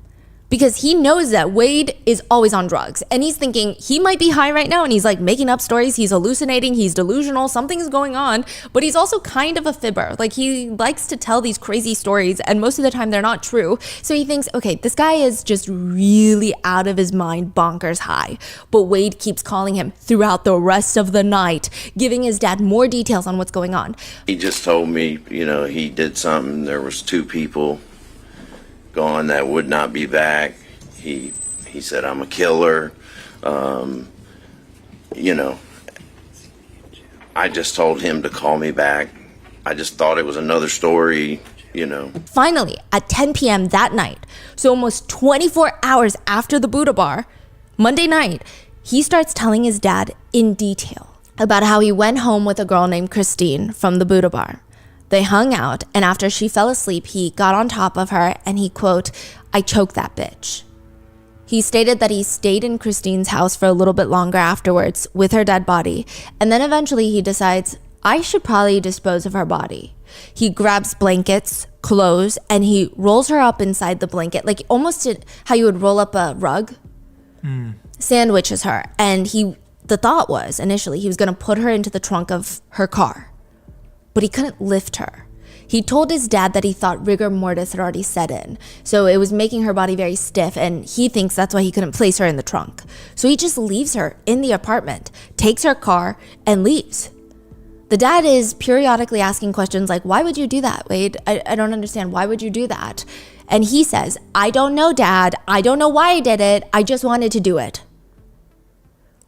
Speaker 1: Because he knows that Wade is always on drugs. And he's thinking he might be high right now and he's like making up stories. He's hallucinating. He's delusional. Something's going on. But he's also kind of a fibber. Like he likes to tell these crazy stories and most of the time they're not true. So he thinks, okay, this guy is just really out of his mind, bonkers high. But Wade keeps calling him throughout the rest of the night, giving his dad more details on what's going on.
Speaker 6: He just told me, he did something. There was 2 people gone that would not be back. He said I'm a killer. I just told him to call me back. I just thought it was another story,
Speaker 1: Finally, at 10 p.m. that night, so almost 24 hours after the Buddha bar, Monday night, he starts telling his dad in detail about how he went home with a girl named Christine from the Buddha bar. They hung out, and after she fell asleep, he got on top of her and he, quote, I choked that bitch. He stated that he stayed in Christine's house for a little bit longer afterwards with her dead body, and then eventually he decides, I should probably dispose of her body. He grabs blankets, clothes, and he rolls her up inside the blanket, like almost how you would roll up a rug, sandwiches her, and the thought was, initially, he was going to put her into the trunk of her car. But he couldn't lift her. He told his dad that he thought rigor mortis had already set in, so it was making her body very stiff, and he thinks that's why he couldn't place her in the trunk. So he just leaves her in the apartment, takes her car, and leaves. The dad is periodically asking questions like, why would you do that, Wade? I don't understand. Why would you do that? And he says, I don't know, Dad. I don't know why I did it. I just wanted to do it.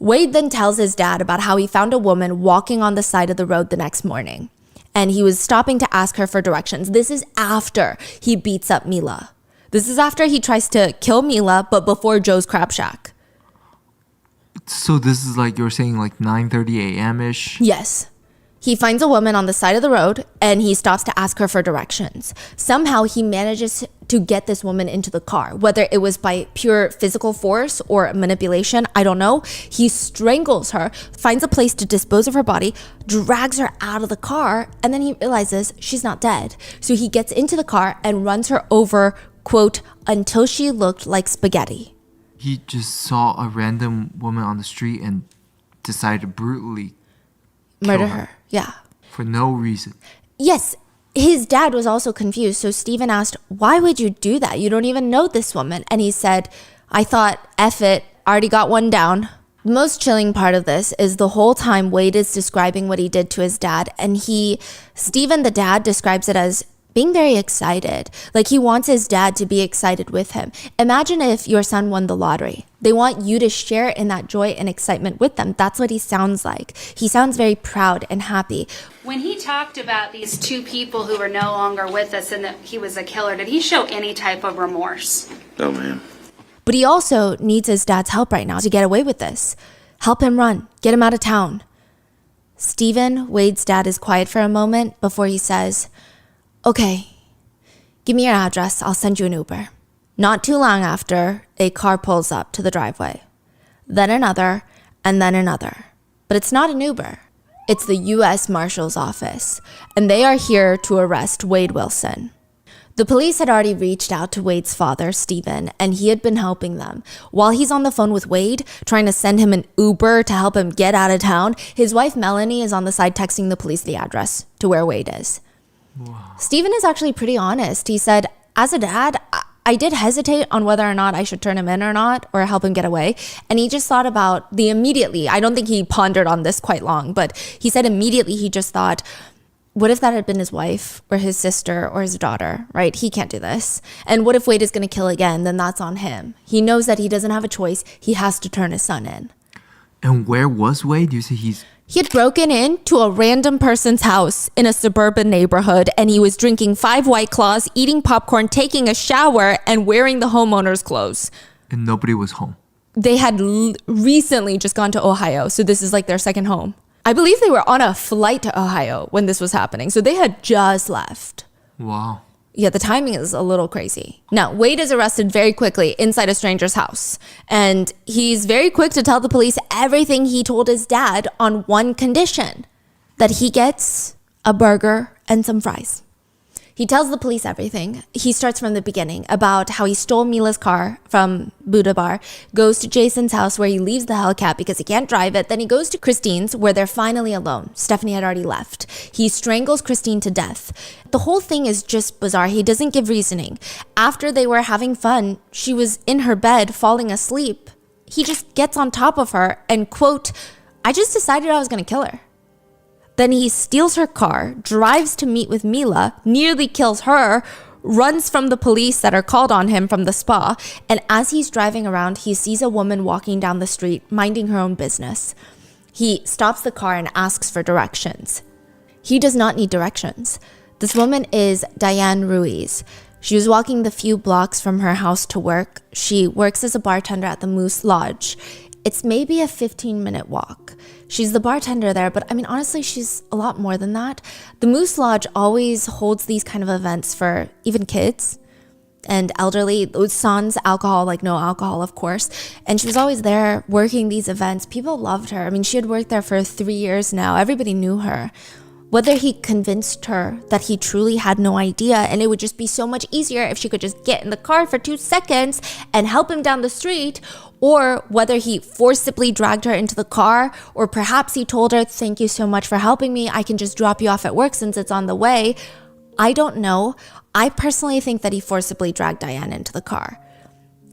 Speaker 1: Wade then tells his dad about how he found a woman walking on the side of the road the next morning. And he was stopping to ask her for directions. This is after he beats up Mila. This is after he tries to kill Mila, but before Joe's Crab Shack.
Speaker 2: So this is like you're saying like 9:30 a.m. ish?
Speaker 1: Yes. He finds a woman on the side of the road and he stops to ask her for directions. Somehow he manages to get this woman into the car, whether it was by pure physical force or manipulation, I don't know. He strangles her, finds a place to dispose of her body, drags her out of the car, and then he realizes she's not dead. So he gets into the car and runs her over, quote, until she looked like spaghetti.
Speaker 2: He just saw a random woman on the street and decided to brutally
Speaker 1: Murder
Speaker 2: her.
Speaker 1: her. Yeah.
Speaker 2: For no reason.
Speaker 1: Yes, his dad was also confused. So Stephen asked, why would you do that? You don't even know this woman. And he said, I thought, F it, already got one down. The most chilling part of this is the whole time Wade is describing what he did to his dad. And Stephen, the dad, describes it as being very excited. Like he wants his dad to be excited with him. Imagine if your son won the lottery. They want you to share in that joy and excitement with them. That's what he sounds like. He sounds very proud and happy.
Speaker 7: When he talked about these two people who were no longer with us and that he was a killer, did he show any type of remorse?
Speaker 6: No, ma'am.
Speaker 1: But he also needs his dad's help right now to get away with this. Help him run. Get him out of town. Stephen, Wade's dad, is quiet for a moment before he says, okay, give me your address. I'll send you an Uber. Not too long after, a car pulls up to the driveway. Then another, and then another. But it's not an Uber. It's the U.S. Marshal's office, and they are here to arrest Wade Wilson. The police had already reached out to Wade's father, Stephen, and he had been helping them. While he's on the phone with Wade, trying to send him an Uber to help him get out of town, his wife Melanie is on the side texting the police the address to where Wade is. Wow. Stephen is actually pretty honest. He said, as a dad, I did hesitate on whether or not I should turn him in or not, or help him get away. And he just thought about the immediately. I don't think he pondered on this quite long, but he said immediately he just thought, what if that had been his wife or his sister or his daughter, right? He can't do this. And what if Wade is going to kill again? Then that's on him. He knows that he doesn't have a choice. He has to turn his son in.
Speaker 2: And where was Wade? You say
Speaker 1: He had broken into a random person's house in a suburban neighborhood, and he was drinking 5 White Claws, eating popcorn, taking a shower, and wearing the homeowner's clothes.
Speaker 2: And nobody was home.
Speaker 1: They had recently just gone to Ohio, so this is like their second home. I believe they were on a flight to Ohio when this was happening, so they had just left.
Speaker 2: Wow.
Speaker 1: Yeah, the timing is a little crazy. Now, Wade is arrested very quickly inside a stranger's house. And he's very quick to tell the police everything he told his dad on one condition. That he gets a burger and some fries. He tells the police everything. He starts from the beginning about how he stole Mila's car from Buddha Bar, goes to Jason's house where he leaves the Hellcat because he can't drive it. Then he goes to Christine's where they're finally alone. Stephanie had already left. He strangles Christine to death. The whole thing is just bizarre. He doesn't give reasoning. After they were having fun, she was in her bed falling asleep. He just gets on top of her and, quote, I just decided I was going to kill her. Then he steals her car, drives to meet with Mila, nearly kills her, runs from the police that are called on him from the spa, and as he's driving around, he sees a woman walking down the street, minding her own business. He stops the car and asks for directions. He does not need directions. This woman is Diane Ruiz. She was walking the few blocks from her house to work. She works as a bartender at the Moose Lodge. It's maybe a 15-minute walk. She's the bartender there, but I mean, honestly, she's a lot more than that. The Moose Lodge always holds these kind of events for even kids and elderly. Sans alcohol, like no alcohol, of course. And she was always there working these events. People loved her. I mean, she had worked there for 3 years now. Everybody knew her. Whether he convinced her that he truly had no idea and it would just be so much easier if she could just get in the car for 2 seconds and help him down the street, or whether he forcibly dragged her into the car, or perhaps he told her, thank you so much for helping me, I can just drop you off at work since it's on the way. I don't know. I personally think that he forcibly dragged Diane into the car.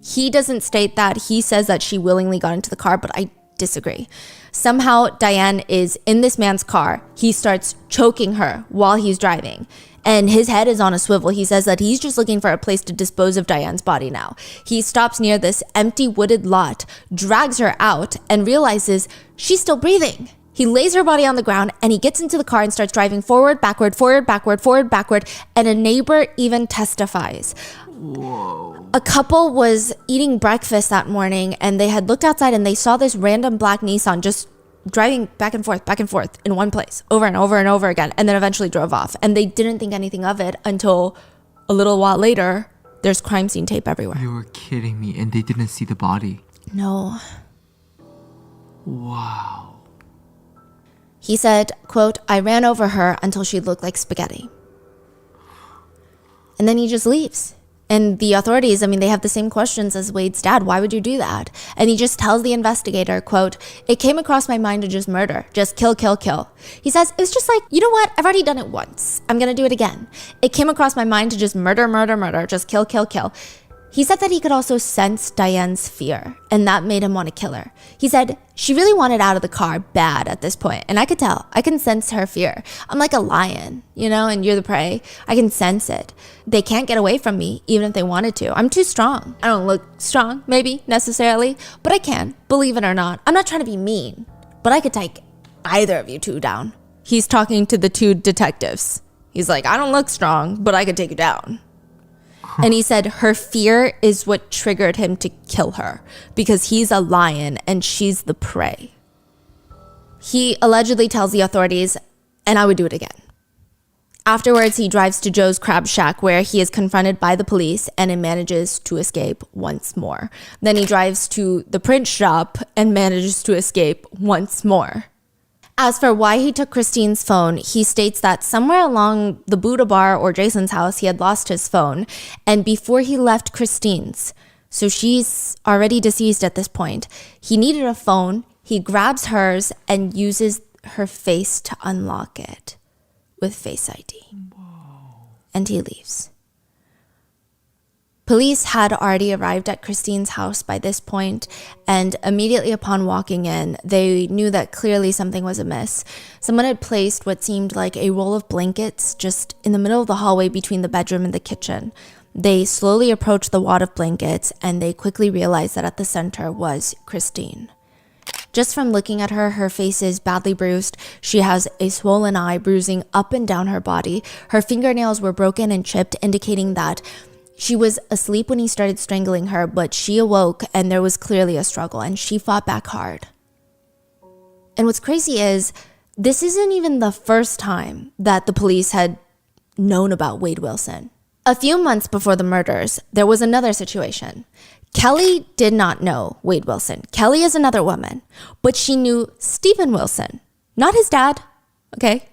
Speaker 1: He doesn't state that. He says that she willingly got into the car, but I disagree. Somehow Diane is in this man's car. He starts choking her while he's driving, and his head is on a swivel. He says that he's just looking for a place to dispose of Diane's body now. He stops near this empty wooded lot, drags her out, and realizes she's still breathing. He lays her body on the ground and he gets into the car and starts driving forward, backward, forward, backward, forward, backward, and a neighbor even testifies. Whoa. A couple was eating breakfast that morning and they had looked outside and they saw this random black Nissan just driving back and forth in one place over and over and over again, and then eventually drove off. And they didn't think anything of it until a little while later, there's crime scene tape everywhere.
Speaker 2: You were kidding me, and they didn't see the body.
Speaker 1: No.
Speaker 2: Wow.
Speaker 1: He said, quote, "I ran over her until she looked like spaghetti." And then he just leaves. And the authorities, I mean, they have the same questions as Wade's dad. Why would you do that? And he just tells the investigator, quote, "It came across my mind to just murder, just kill, kill, kill." He says, it was just like, you know what? I've already done it once. I'm going to do it again. It came across my mind to just murder, murder, murder, just kill, kill, kill. He said that he could also sense Diane's fear, and that made him want to kill her. He said she really wanted out of the car bad at this point, and I could tell. I can sense her fear. I'm like a lion, you know, and you're the prey. I can sense it. They can't get away from me, even if they wanted to. I'm too strong. I don't look strong, maybe, necessarily, but I can, believe it or not. I'm not trying to be mean, but I could take either of you two down. He's talking to the two detectives. He's like, I don't look strong, but I could take you down. And he said her fear is what triggered him to kill her because he's a lion and she's the prey. He allegedly tells the authorities, and I would do it again. Afterwards, he drives to Joe's Crab Shack where he is confronted by the police and manages to escape once more. Then he drives to the print shop and manages to escape once more. As for why he took Christine's phone, he states that somewhere along the Buddha bar or Jason's house, he had lost his phone. And before he left Christine's, so she's already deceased at this point, he needed a phone. He grabs hers and uses her face to unlock it with Face ID. Whoa. And he leaves. Police had already arrived at Christine's house by this point, and immediately upon walking in, they knew that clearly something was amiss. Someone had placed what seemed like a roll of blankets just in the middle of the hallway between the bedroom and the kitchen. They slowly approached the wad of blankets, and they quickly realized that at the center was Christine. Just from looking at her, her face is badly bruised. She has a swollen eye bruising up and down her body. Her fingernails were broken and chipped, indicating that she was asleep when he started strangling her, but she awoke and there was clearly a struggle and she fought back hard. And what's crazy is this isn't even the first time that the police had known about Wade Wilson. A few months before the murders, there was another situation. Kelly did not know Wade Wilson. Kelly is another woman, but she knew Steven Wilson, not his dad, okay?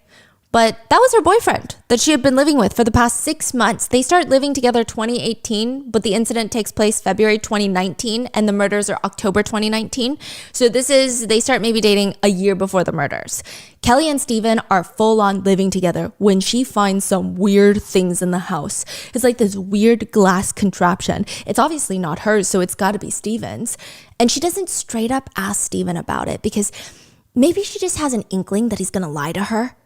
Speaker 1: But that was her boyfriend that she had been living with for the past 6 months. They start living together 2018, but the incident takes place February 2019 and the murders are October 2019. So they start maybe dating a year before the murders. Kelly and Steven are full on living together when she finds some weird things in the house. It's like this weird glass contraption. It's obviously not hers, so it's gotta be Steven's. And she doesn't straight up ask Steven about it because maybe she just has an inkling that he's gonna lie to her.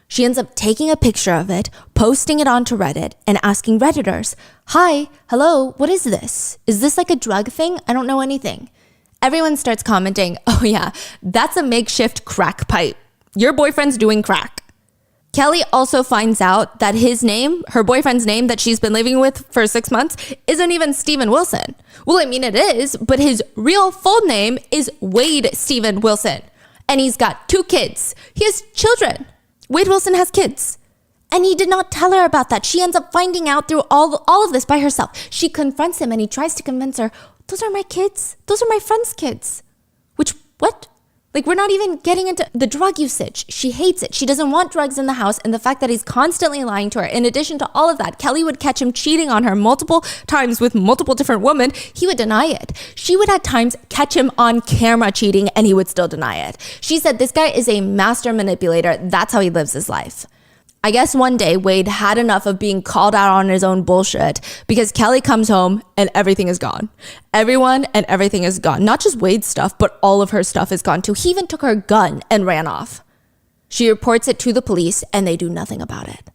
Speaker 1: She ends up taking a picture of it, posting it onto Reddit, and asking Redditors, "Hi, hello, what is this? Is this like a drug thing? I don't know anything." Everyone starts commenting, "Oh yeah, that's a makeshift crack pipe. Your boyfriend's doing crack." Kelly also finds out that his name, her boyfriend's name that she's been living with for 6 months, isn't even Steven Wilson. Well, I mean it is, but his real full name is Wade Steven Wilson. And he's got 2 kids. He has children. Wade Wilson has kids. And he did not tell her about that. She ends up finding out through all of this by herself. She confronts him and he tries to convince her, "Those are my kids. Those are my friend's kids." Which, what? Like, we're not even getting into the drug usage. She hates it. She doesn't want drugs in the house, and the fact that he's constantly lying to her. In addition to all of that, Kelly would catch him cheating on her multiple times with multiple different women. He would deny it. She would at times catch him on camera cheating, and he would still deny it. She said this guy is a master manipulator. That's how he lives his life. I guess one day Wade had enough of being called out on his own bullshit because Kelly comes home and everything is gone. Everyone and everything is gone. Not just Wade's stuff, but all of her stuff is gone too. He even took her gun and ran off. She reports it to the police and they do nothing about it.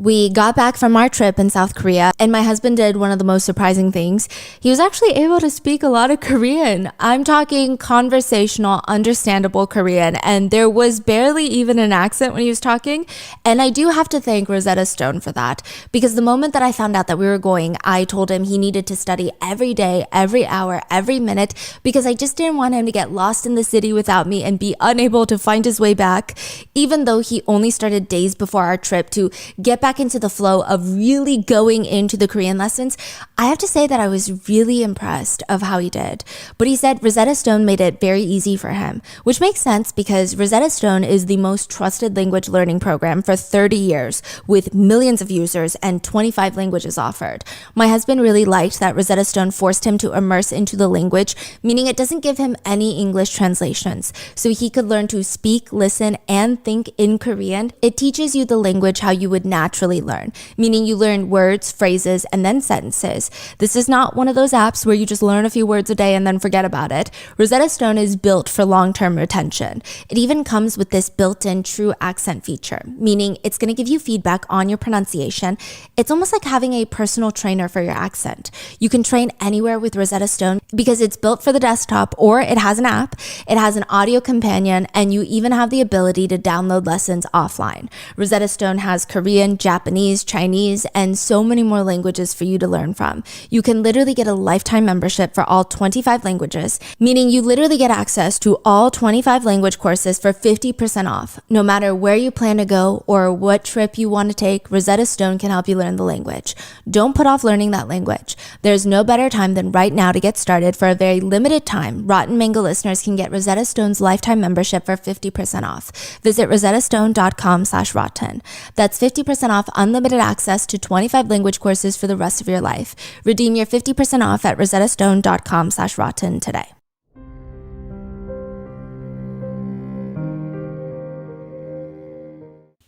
Speaker 1: We got back from our trip in South Korea, and my husband did one of the most surprising things. He was actually able to speak a lot of Korean. I'm talking conversational, understandable Korean, and there was barely even an accent when he was talking. And I do have to thank Rosetta Stone for that, because the moment that I found out that we were going, I told him he needed to study every day, every hour, every minute, because I just didn't want him to get lost in the city without me and be unable to find his way back, even though he only started days before our trip to get back into the flow of really going into the Korean lessons. I have to say that I was really impressed of how he did. But he said Rosetta Stone made it very easy for him, which makes sense because Rosetta Stone is the most trusted language learning program for 30 years with millions of users and 25 languages offered. My husband really liked that Rosetta Stone forced him to immerse into the language, meaning it doesn't give him any English translations, so he could learn to speak, listen, and think in Korean. It teaches you the language how you would naturally learn, meaning you learn words, phrases, and then sentences. This is not one of those apps where you just learn a few words a day and then forget about it. Rosetta Stone is built for long-term retention. It even comes with this built-in true accent feature, meaning it's going to give you feedback on your pronunciation. It's almost like having a personal trainer for your accent. You can train anywhere with Rosetta Stone because it's built for the desktop, or it has an app, it has an audio companion, and you even have the ability to download lessons offline. Rosetta Stone has Korean, Japanese, Chinese, and so many more languages for you to learn from. You can literally get a lifetime membership for all 25 languages, meaning you literally get access to all 25 language courses for 50% off. No matter where you plan to go or what trip you want to take, Rosetta Stone can help you learn the language. Don't put off learning that language. There's no better time than right now to get started. For a very limited time, Rotten Mango listeners can get Rosetta Stone's lifetime membership for 50% off. Visit rosettastone.com/rotten. That's 50% off unlimited access to 25 language courses for the rest of your life. Redeem your 50% off at rosettastone.com/rotten today.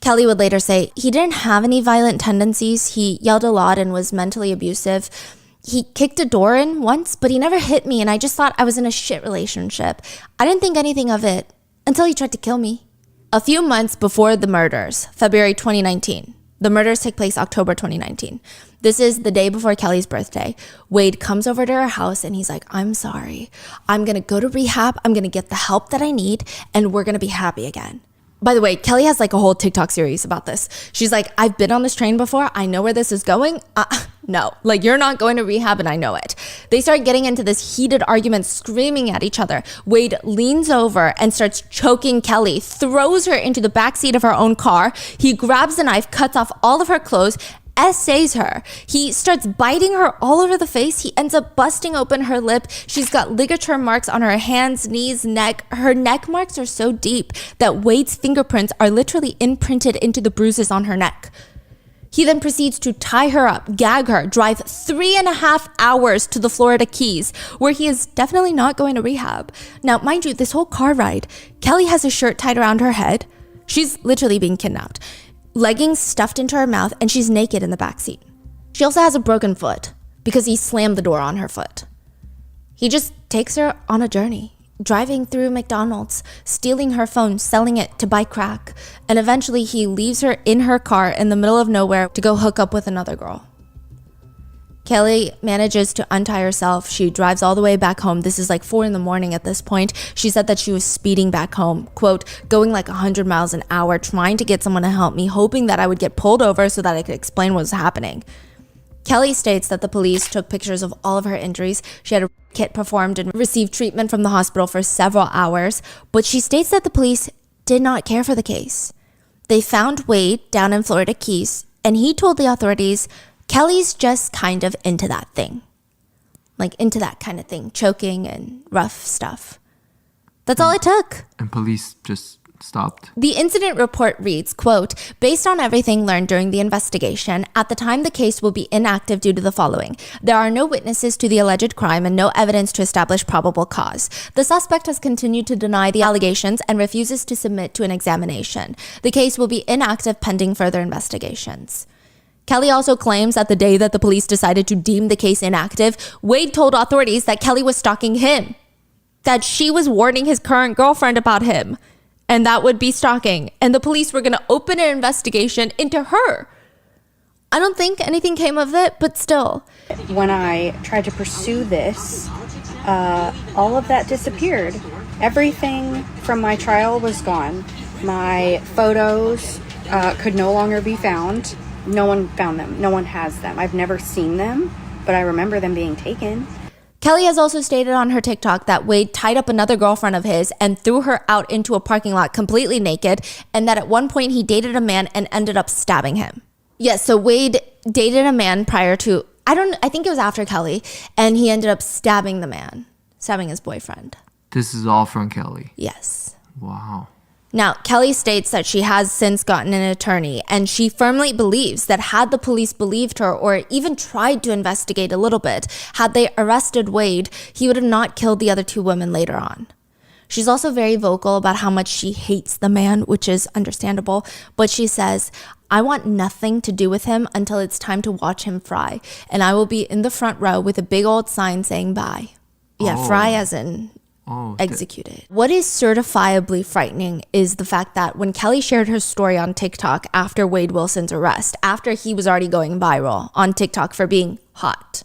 Speaker 1: Kelly would later say he didn't have any violent tendencies. He yelled a lot and was mentally abusive. He kicked a door in once, but he never hit me, and I just thought I was in a shit relationship. I didn't think anything of it until he tried to kill me. A few months before the murders, February 2019. The murders take place October 2019. This is the day before Kelly's birthday. Wade comes over to her house and he's like, I'm sorry. I'm going to go to rehab. I'm going to get the help that I need, and we're going to be happy again. By the way, Kelly has like a whole TikTok series about this. She's like, I've been on this train before. I know where this is going. No, like you're not going to rehab and I know it. They start getting into this heated argument, screaming at each other. Wade leans over and starts choking Kelly, throws her into the backseat of her own car. He grabs a knife, cuts off all of her clothes, essays her. He starts biting her all over the face. He ends up busting open her lip. She's got ligature marks on her hands, knees, neck. Her neck marks are so deep that Wade's fingerprints are literally imprinted into the bruises on her neck. He then proceeds to tie her up, gag her, drive 3.5 hours to the Florida Keys, where he is definitely not going to rehab. Now, mind you, this whole car ride, Kelly has a shirt tied around her head. She's literally being kidnapped. Leggings stuffed into her mouth, and she's naked in the backseat. She also has a broken foot because he slammed the door on her foot. He just takes her on a journey, driving through McDonald's, stealing her phone, selling it to buy crack, and eventually he leaves her in her car in the middle of nowhere to go hook up with another girl. Kelly manages to untie herself. She drives all the way back home. This is like 4 a.m. at this point. She said that she was speeding back home, quote, going like 100 miles an hour, trying to get someone to help me, hoping that I would get pulled over so that I could explain what was happening. Kelly states that the police took pictures of all of her injuries. She had a kit performed and received treatment from the hospital for several hours, but she states that the police did not care for the case. They found Wade down in Florida Keys, and he told the authorities, Kelly's just kind of into that thing. Like into that kind of thing, choking and rough stuff. That's all it took.
Speaker 2: And police just stopped.
Speaker 1: The incident report reads, quote, based on everything learned during the investigation, at the time the case will be inactive due to the following. There are no witnesses to the alleged crime and no evidence to establish probable cause. The suspect has continued to deny the allegations and refuses to submit to an examination. The case will be inactive pending further investigations. Kelly also claims that the day that the police decided to deem the case inactive, Wade told authorities that Kelly was stalking him, that she was warning his current girlfriend about him, and that would be stalking, and the police were going to open an investigation into her. I don't think anything came of it, but still.
Speaker 8: When I tried to pursue this, all of that disappeared. Everything from my trial was gone. My photos could no longer be found. No one found them. No one has them. I've never seen them, but I remember them being taken.
Speaker 1: Kelly has also stated on her TikTok that Wade tied up another girlfriend of his and threw her out into a parking lot completely naked, and that at one point he dated a man and ended up stabbing him. Yes, so Wade dated a man prior to, I think it was after Kelly, and he ended up stabbing his boyfriend.
Speaker 2: This is all from Kelly.
Speaker 1: Yes.
Speaker 2: Wow.
Speaker 1: Now, Kelly states that she has since gotten an attorney, and she firmly believes that had the police believed her or even tried to investigate a little bit, had they arrested Wade, he would have not killed the other two women later on. She's also very vocal about how much she hates the man, which is understandable, but she says, I want nothing to do with him until it's time to watch him fry, and I will be in the front row with a big old sign saying bye. Yeah, fry as in executed. What is certifiably frightening is the fact that when Kelly shared her story on TikTok after Wade Wilson's arrest, after he was already going viral on TikTok for being hot,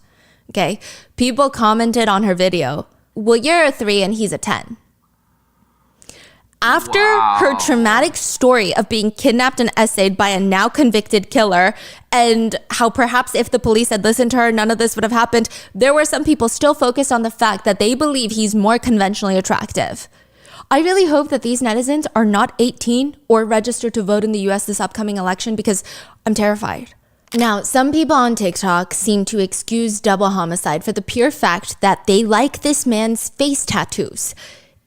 Speaker 1: okay, people commented on her video, well, you're a 3 and he's a 10. After her traumatic story of being kidnapped and essayed by a now convicted killer, and how perhaps if the police had listened to her, none of this would have happened, there were some people still focused on the fact that they believe he's more conventionally attractive. I really hope that these netizens are not 18 or registered to vote in the US this upcoming election, because I'm terrified. Now, some people on TikTok seem to excuse double homicide for the pure fact that they like this man's face tattoos.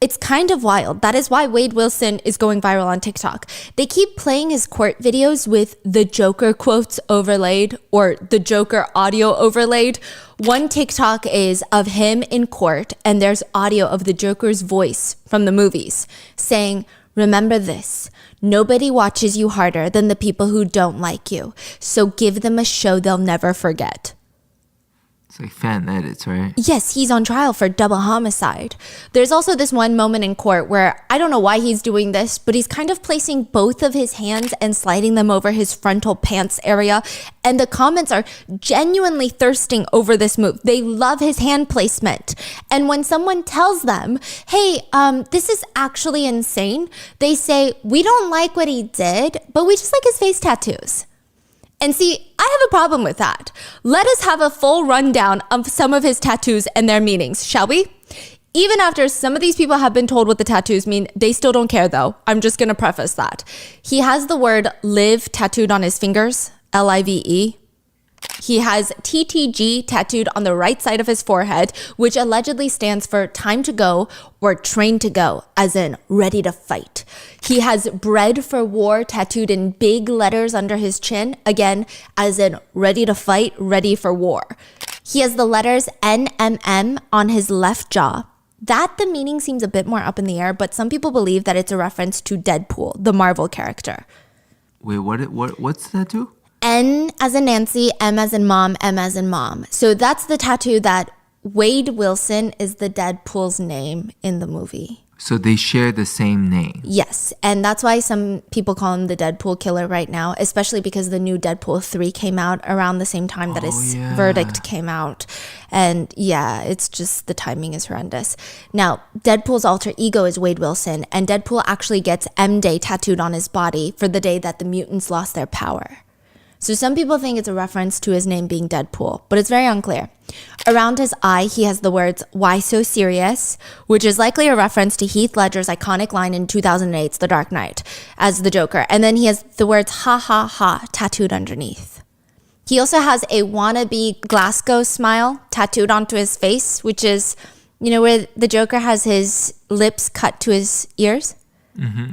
Speaker 1: It's kind of wild. That is why Wade Wilson is going viral on TikTok. They keep playing his court videos with the Joker quotes overlaid or the Joker audio overlaid. One TikTok is of him in court, and there's audio of the Joker's voice from the movies saying, remember this, nobody watches you harder than the people who don't like you. So give them a show they'll never forget.
Speaker 2: It's like fan edits, right?
Speaker 1: Yes, he's on trial for double homicide. There's also this one moment in court where I don't know why he's doing this, but he's kind of placing both of his hands and sliding them over his frontal pants area. And the comments are genuinely thirsting over this move. They love his hand placement. And when someone tells them, hey, this is actually insane, they say, we don't like what he did, but we just like his face tattoos. And see, I have a problem with that. Let us have a full rundown of some of his tattoos and their meanings, shall we? Even after some of these people have been told what the tattoos mean, they still don't care though. I'm just gonna preface that. He has the word live tattooed on his fingers, Live. He has TTG tattooed on the right side of his forehead, which allegedly stands for time to go or train to go, as in ready to fight. He has bred for war tattooed in big letters under his chin, again, as in ready to fight, ready for war. He has the letters NMM on his left jaw. The meaning seems a bit more up in the air, but some people believe that it's a reference to Deadpool, the Marvel character.
Speaker 2: Wait, what's the tattoo?
Speaker 1: N as in Nancy, M as in mom, M as in mom. So that's the tattoo that Wade Wilson is the Deadpool's name in the movie.
Speaker 2: So they share the same name.
Speaker 1: Yes, and that's why some people call him the Deadpool killer right now, especially because the new Deadpool 3 came out around the same time that his verdict came out. And yeah, it's just the timing is horrendous. Now, Deadpool's alter ego is Wade Wilson, and Deadpool actually gets M-Day tattooed on his body for the day that the mutants lost their power. So some people think it's a reference to his name being Deadpool, but it's very unclear. Around his eye, he has the words, "Why so serious?" which is likely a reference to Heath Ledger's iconic line in 2008's The Dark Knight as the Joker. And then he has the words, "Ha ha ha," tattooed underneath. He also has a wannabe Glasgow smile tattooed onto his face, which is, you know, where the Joker has his lips cut to his ears.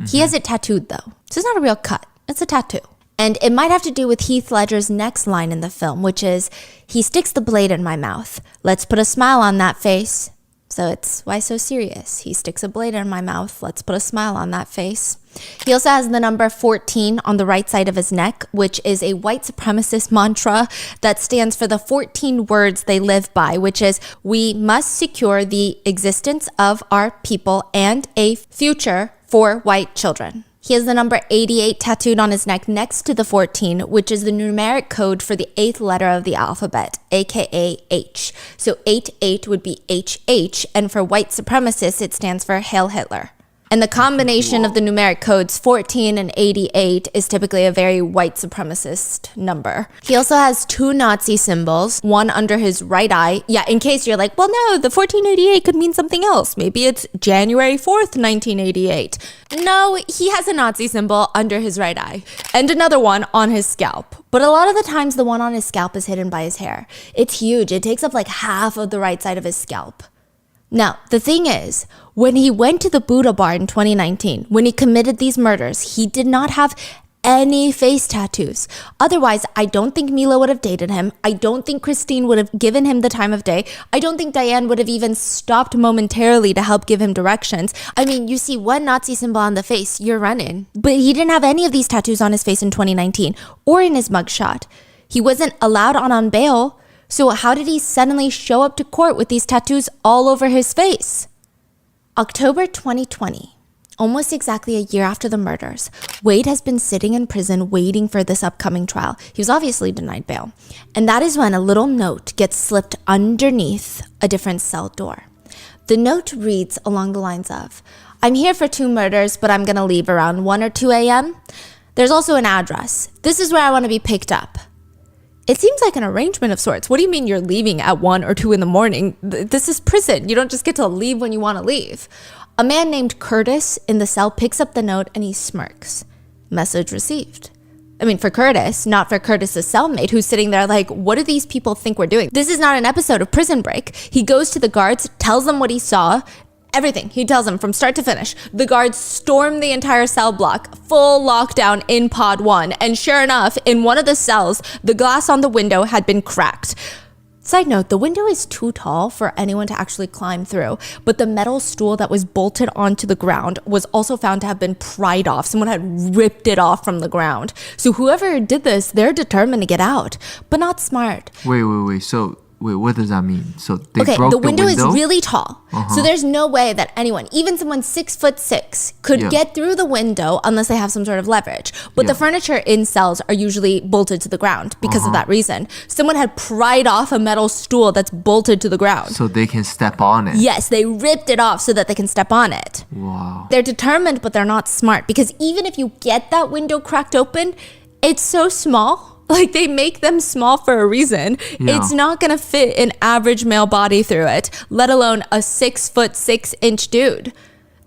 Speaker 1: He has it tattooed though. So it's not a real cut, it's a tattoo. And it might have to do with Heath Ledger's next line in the film, which is, "He sticks the blade in my mouth. Let's put a smile on that face." So it's, why so serious? He sticks a blade in my mouth. Let's put a smile on that face. He also has the number 14 on the right side of his neck, which is a white supremacist mantra that stands for the 14 words they live by, which is, we must secure the existence of our people and a future for white children. He has the number 88 tattooed on his neck next to the 14, which is the numeric code for the 8th letter of the alphabet, aka H. So 88 would be HH, and for white supremacists, it stands for Hail Hitler. And the combination of the numeric codes 14 and 88 is typically a very white supremacist number. He also has 2 Nazi symbols, one under his right eye. Yeah, in case you're like, well, no, the 1488 could mean something else. Maybe it's January 4th, 1988. No, he has a Nazi symbol under his right eye and another one on his scalp. But a lot of the times the one on his scalp is hidden by his hair. It's huge. It takes up like half of the right side of his scalp. Now, the thing is, when he went to the Buddha bar in 2019, when he committed these murders, he did not have any face tattoos. Otherwise, I don't think Mila would have dated him. I don't think Christine would have given him the time of day. I don't think Diane would have even stopped momentarily to help give him directions. I mean, you see one Nazi symbol on the face, you're running. But he didn't have any of these tattoos on his face in 2019 or in his mugshot. He wasn't allowed on bail. So how did he suddenly show up to court with these tattoos all over his face? October 2020, almost exactly a year after the murders, Wade has been sitting in prison waiting for this upcoming trial. He was obviously denied bail. And that is when a little note gets slipped underneath a different cell door. The note reads along the lines of, I'm here for 2 murders, but I'm going to leave around 1 or 2 a.m. There's also an address. This is where I want to be picked up. It seems like an arrangement of sorts. What do you mean you're leaving at 1 or 2 in the morning? This is prison. You don't just get to leave when you want to leave. A man named Curtis in the cell picks up the note and he smirks. Message received. I mean, for Curtis, not for Curtis's cellmate who's sitting there like, what do these people think we're doing? This is not an episode of Prison Break. He goes to the guards, tells them what he saw, everything. He tells them from start to finish. The guards storm the entire cell block, full lockdown in pod 1. And sure enough, in one of the cells, the glass on the window had been cracked. Side note, the window is too tall for anyone to actually climb through, but the metal stool that was bolted onto the ground was also found to have been pried off. Someone had ripped it off from the ground. So whoever did this, they're determined to get out, but not smart.
Speaker 2: Wait. So, what does that mean? So they
Speaker 1: Okay,
Speaker 2: broke
Speaker 1: the window is
Speaker 2: window?
Speaker 1: really tall. So there's no way that anyone, even someone 6'6", could get through the window unless they have some sort of leverage. But the furniture in cells are usually bolted to the ground because of that reason. Someone had pried off a metal stool that's bolted to the ground.
Speaker 2: So they can step on it.
Speaker 1: Yes, they ripped it off so that they can step on it.
Speaker 2: Wow.
Speaker 1: They're determined, but they're not smart because even if you get that window cracked open, it's so small. Like, they make them small for a reason.
Speaker 2: Yeah.
Speaker 1: It's not going to fit an average male body through it, let alone a 6'6" dude.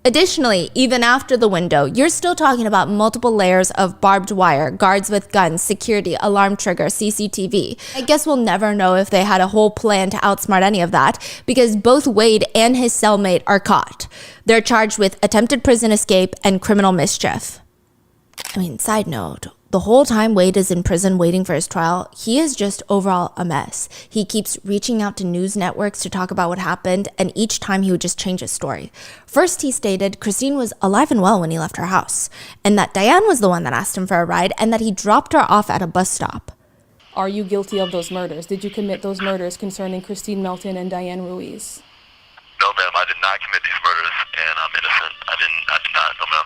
Speaker 1: Additionally, even after the window, you're still talking about multiple layers of barbed wire, guards with guns, security, alarm trigger, CCTV. I guess we'll never know if they had a whole plan to outsmart any of that because both Wade and his cellmate are caught. They're charged with attempted prison escape and criminal mischief. I mean, side note, the whole time Wade is in prison waiting for his trial, he is just overall a mess. He keeps reaching out to news networks to talk about what happened, and each time he would just change his story. First, he stated Christine was alive and well when he left her house, and that Diane was the one that asked him for a ride, and that he dropped her off at a bus stop.
Speaker 9: Are you guilty of those murders? Did you commit those murders concerning Christine Melton and Diane Ruiz?
Speaker 10: No, ma'am, I did not commit these murders, and I'm innocent. I did not, no, ma'am.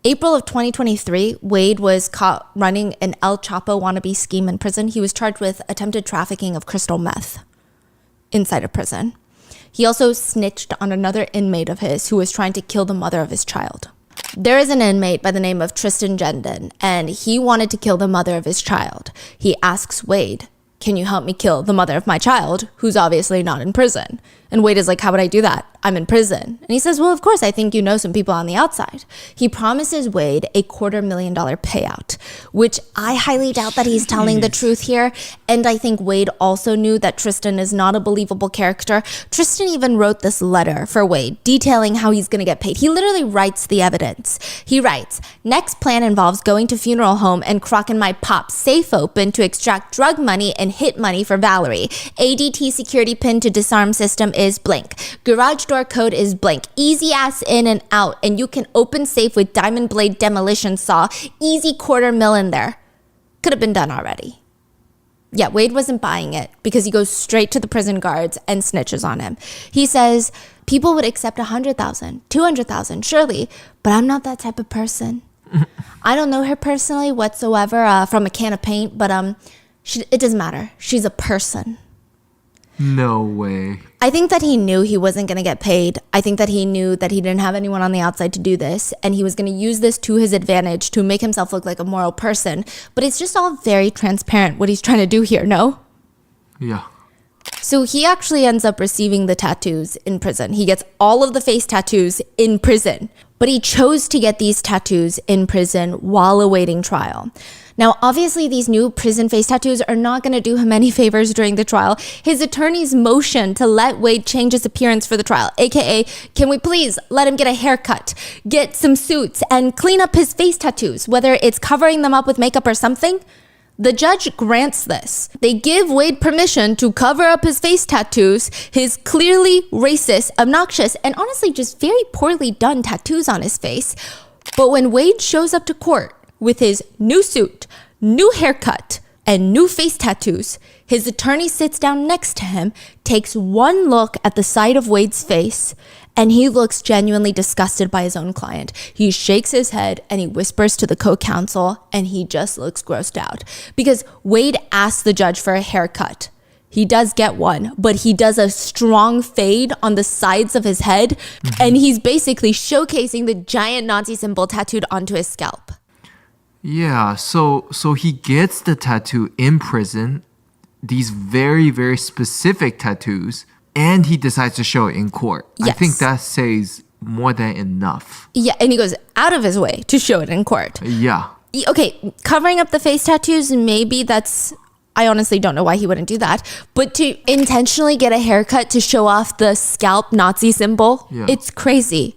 Speaker 1: April of 2023, Wade was caught running an El Chapo wannabe scheme in prison. He was charged with attempted trafficking of crystal meth inside a prison. He also snitched on another inmate of his who was trying to kill the mother of his child. There is an inmate by the name of Tristan Gendon, and he wanted to kill the mother of his child. He asks Wade, can you help me kill the mother of my child, who's obviously not in prison? And Wade is like, how would I do that? I'm in prison. And he says, well, of course, I think you know some people on the outside. He promises Wade a $250,000 payout, which I highly doubt that he's telling the truth here. And I think Wade also knew that Tristan is not a believable character. Tristan even wrote this letter for Wade detailing how he's going to get paid. He literally writes the evidence. He writes, next plan involves going to funeral home and crocking my pop's safe open to extract drug money and hit money for Valerie. ADT security pin to disarm system is blank. Garage door code is blank. Easy ass in and out, and you can open safe with diamond blade demolition saw. Easy $250,000 in there. Could have been done already. Yeah, Wade wasn't buying it because he goes straight to the prison guards and snitches on him. He says, people would accept 100,000, 200,000, surely, but I'm not that type of person. I don't know her personally whatsoever from a can of paint, but it doesn't matter. She's a person.
Speaker 2: No way.
Speaker 1: I think that he knew he wasn't going to get paid. I think that he knew that he didn't have anyone on the outside to do this, and he was going to use this to his advantage to make himself look like a moral person. But it's just all very transparent what he's trying to do here, no?
Speaker 2: Yeah.
Speaker 1: So he actually ends up receiving the tattoos in prison. He gets all of the face tattoos in prison, but he chose to get these tattoos in prison while awaiting trial. Now, obviously, these new prison face tattoos are not going to do him any favors during the trial. His attorneys motioned to let Wade change his appearance for the trial, aka, can we please let him get a haircut, get some suits, and clean up his face tattoos, whether it's covering them up with makeup or something? The judge grants this. They give Wade permission to cover up his face tattoos, his clearly racist, obnoxious, and honestly just very poorly done tattoos on his face. But when Wade shows up to court with his new suit, new haircut, and new face tattoos, his attorney sits down next to him, takes one look at the side of Wade's face, and he looks genuinely disgusted by his own client. He shakes his head and he whispers to the co-counsel, and he just looks grossed out because Wade asked the judge for a haircut. He does get one, but he does a strong fade on the sides of his head, and he's basically showcasing the giant Nazi symbol tattooed onto his scalp.
Speaker 2: Yeah, so he gets the tattoo in prison, these very, very specific tattoos, and he decides to show it in court.
Speaker 1: Yes.
Speaker 2: I think that says more than enough.
Speaker 1: Yeah, and he goes out of his way to show it in court.
Speaker 2: Yeah.
Speaker 1: Okay, covering up the face tattoos, maybe that's... I honestly don't know why he wouldn't do that. But to intentionally get a haircut to show off the scalp Nazi symbol, It's crazy.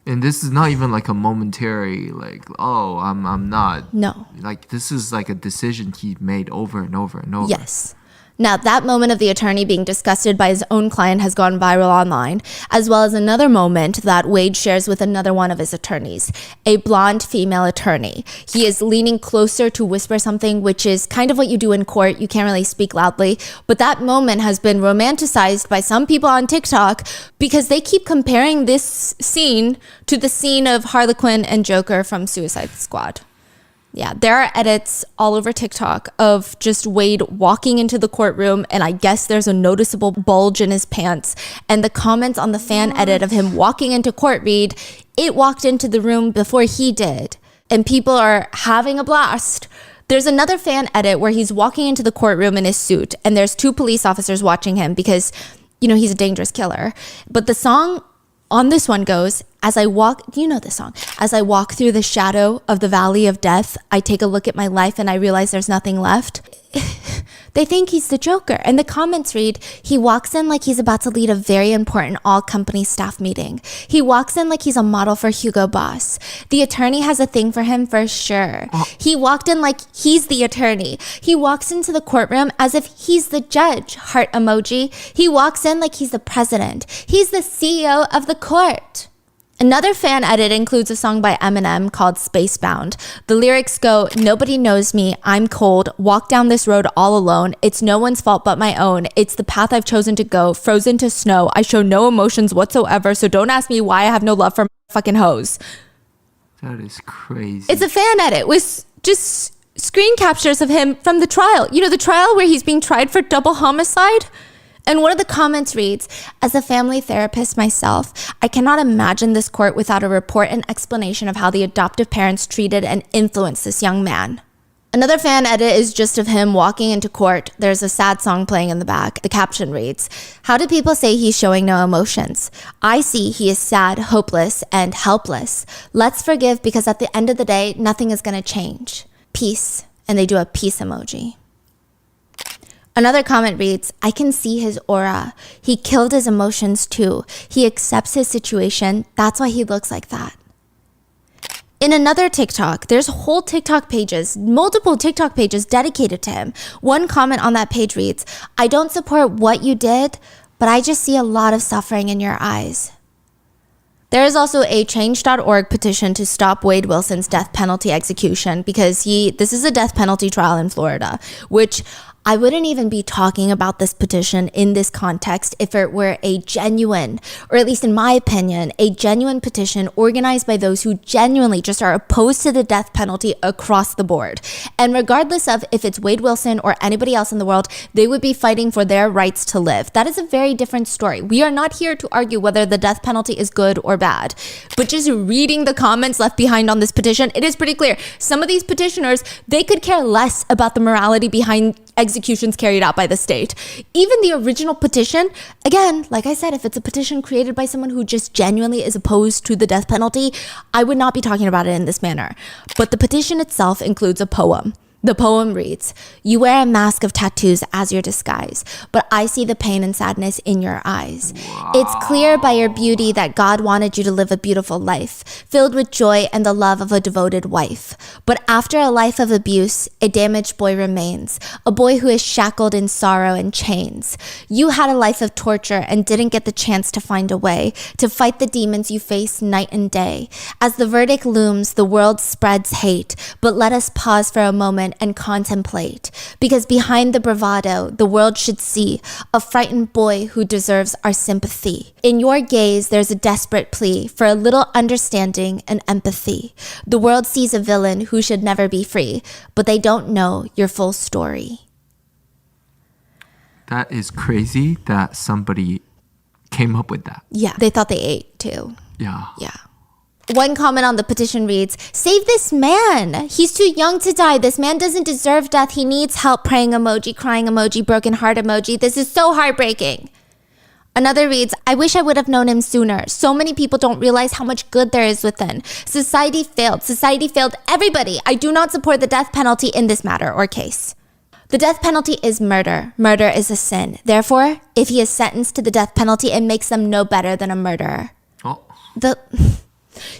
Speaker 2: And this is not even like a momentary, like, oh, I'm not.
Speaker 1: No.
Speaker 2: Like, this is like a decision he made over and over and over.
Speaker 1: Yes. Now, that moment of the attorney being disgusted by his own client has gone viral online, as well as another moment that Wade shares with another one of his attorneys, a blonde female attorney. He is leaning closer to whisper something, which is kind of what you do in court. You can't really speak loudly. But that moment has been romanticized by some people on TikTok because they keep comparing this scene to the scene of Harley Quinn and Joker from Suicide Squad. Yeah, there are edits all over TikTok of just Wade walking into the courtroom, and I guess there's a noticeable bulge in his pants. And the comments on the fan edit of him walking into court read, it walked into the room before he did. And people are having a blast. There's another fan edit where he's walking into the courtroom in his suit, and there's 2 police officers watching him because, he's a dangerous killer. But the song on this one goes, as I walk, you know this song, as I walk through the shadow of the valley of death, I take a look at my life and I realize there's nothing left. They think he's the Joker. And the comments read, he walks in like he's about to lead a very important all-company staff meeting. He walks in like he's a model for Hugo Boss. The attorney has a thing for him for sure. He walked in like he's the attorney. He walks into the courtroom as if he's the judge, heart emoji. He walks in like he's the president. He's the CEO of the court. Another fan edit includes a song by Eminem called Spacebound. The lyrics go, nobody knows me, I'm cold, walk down this road all alone, it's no one's fault but my own, it's the path I've chosen to go, frozen to snow, I show no emotions whatsoever, so don't ask me why I have no love for fucking hoes.
Speaker 2: That is crazy.
Speaker 1: It's a fan edit with just screen captures of him from the trial. The trial where he's being tried for double homicide? And one of the comments reads, as a family therapist myself, I cannot imagine this court without a report and explanation of how the adoptive parents treated and influenced this young man. Another fan edit is just of him walking into court. There's a sad song playing in the back. The caption reads, how do people say he's showing no emotions? I see he is sad, hopeless, and helpless. Let's forgive because at the end of the day, nothing is going to change. Peace. And they do a peace emoji. Another comment reads, I can see his aura. He killed his emotions too. He accepts his situation. That's why he looks like that. In another TikTok, there's whole TikTok pages, multiple TikTok pages dedicated to him. One comment on that page reads, I don't support what you did, but I just see a lot of suffering in your eyes. There is also a change.org petition to stop Wade Wilson's death penalty execution because this is a death penalty trial in Florida, which I wouldn't even be talking about this petition in this context if it were a genuine, or at least in my opinion, a genuine petition organized by those who genuinely just are opposed to the death penalty across the board. And regardless of if it's Wade Wilson or anybody else in the world, they would be fighting for their rights to live. That is a very different story. We are not here to argue whether the death penalty is good or bad. But just reading the comments left behind on this petition, it is pretty clear. Some of these petitioners, they could care less about the morality behind executions carried out by the state. Even the original petition, again, like I said, if it's a petition created by someone who just genuinely is opposed to the death penalty, I would not be talking about it in this manner. But the petition itself includes a poem. The poem reads, "You wear a mask of tattoos as your disguise, but I see the pain and sadness in your eyes. It's clear by your beauty that God wanted you to live a beautiful life, filled with joy and the love of a devoted wife. But after a life of abuse, a damaged boy remains, a boy who is shackled in sorrow and chains. You had a life of torture and didn't get the chance to find a way to fight the demons you face night and day. As the verdict looms, the world spreads hate, but let us pause for a moment and contemplate, because behind the bravado, the world should see a frightened boy who deserves our sympathy. In your gaze, there's a desperate plea for a little understanding and empathy. The world sees a villain who should never be free, but they don't know your full story."
Speaker 2: That is crazy that somebody came up with that.
Speaker 1: Yeah, they thought they ate too.
Speaker 2: Yeah.
Speaker 1: Yeah. One comment on the petition reads, "Save this man. He's too young to die. This man doesn't deserve death. He needs help." Praying emoji, crying emoji, broken heart emoji. This is so heartbreaking. Another reads, "I wish I would have known him sooner. So many people don't realize how much good there is within. Society failed. Society failed everybody. I do not support the death penalty in this matter or case. The death penalty is murder. Murder is a sin. Therefore, if he is sentenced to the death penalty, it makes them no better than a murderer."
Speaker 2: Oh.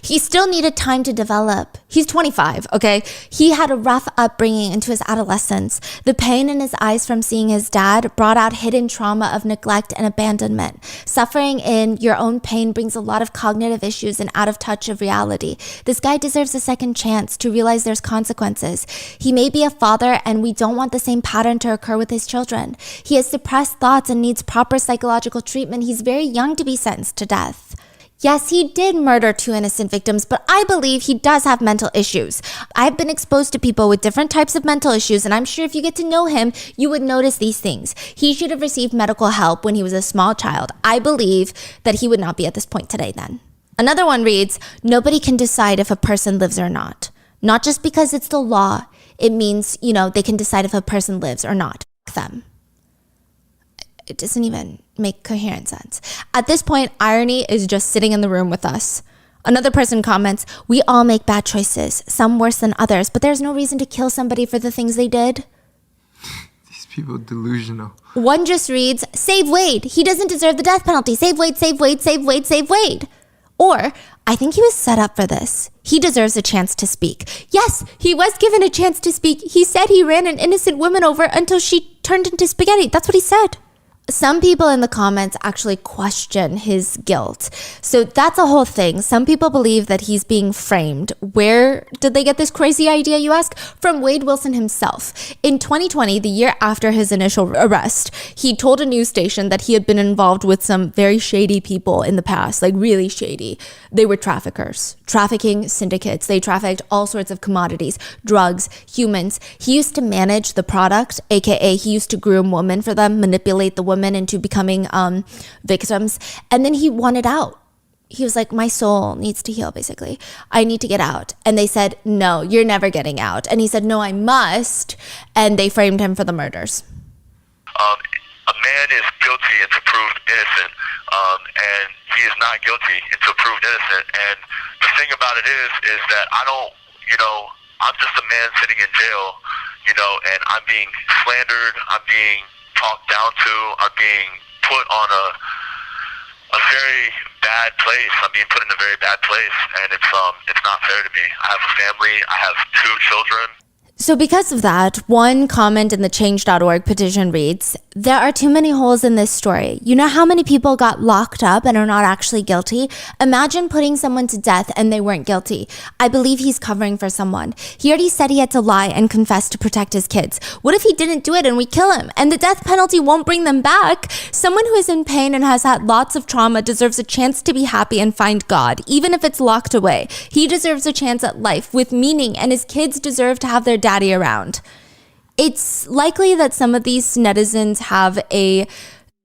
Speaker 1: He still needed time to develop. He's 25, okay? He had a rough upbringing into his adolescence. The pain in his eyes from seeing his dad brought out hidden trauma of neglect and abandonment. Suffering in your own pain brings a lot of cognitive issues and out of touch of reality. This guy deserves a second chance to realize there's consequences. He may be a father, and we don't want the same pattern to occur with his children. He has suppressed thoughts and needs proper psychological treatment. He's very young to be sentenced to death. Yes, he did murder 2 innocent victims, but I believe he does have mental issues. I've been exposed to people with different types of mental issues, and I'm sure if you get to know him, you would notice these things. He should have received medical help when he was a small child. I believe that he would not be at this point today then. Another one reads, "Nobody can decide if a person lives or not. Not just because it's the law, it means, they can decide if a person lives or not. F them." It doesn't even make coherent sense. At this point, irony is just sitting in the room with us. Another person comments, "We all make bad choices, some worse than others, but there's no reason to kill somebody for the things they did."
Speaker 2: These people delusional.
Speaker 1: One just reads, "Save Wade. He doesn't deserve the death penalty. Save Wade, save Wade, save Wade, save Wade." Or, "I think he was set up for this. He deserves a chance to speak." Yes, he was given a chance to speak. He said he ran an innocent woman over until she turned into spaghetti. That's what he said. Some people in the comments actually question his guilt. So that's a whole thing. Some people believe that he's being framed. Where did they get this crazy idea, you ask? From Wade Wilson himself. In 2020, the year after his initial arrest, he told a news station that he had been involved with some very shady people in the past, like really shady. They were traffickers, trafficking syndicates. They trafficked all sorts of commodities, drugs, humans. He used to manage the product, aka he used to groom women for them, manipulate the women into becoming victims, and then he wanted out. He was like, "My soul needs to heal, basically. I need to get out." And they said, "No, you're never getting out." And he said, "No, I must." And they framed him for the murders.
Speaker 10: A man is guilty until proved innocent, and he is not guilty until proved innocent. And the thing about it is that I'm just a man sitting in jail, and I'm being slandered, I'm being talked down to, I'm being put on a very bad place. I'm being put in a very bad place, and it's not fair to me. I have a family, I have 2 children.
Speaker 1: So because of that, one comment in the change.org petition reads, There are too many holes in this story. You know how many people got locked up and are not actually guilty? Imagine putting someone to death and they weren't guilty. I believe he's covering for someone. He already said he had to lie and confess to protect his kids. What if he didn't do it and we kill him? And the death penalty won't bring them back. Someone who is in pain and has had lots of trauma deserves a chance to be happy and find God, even if it's locked away. He deserves a chance at life with meaning, and his kids deserve to have their daddy around. It's likely that some of these netizens have a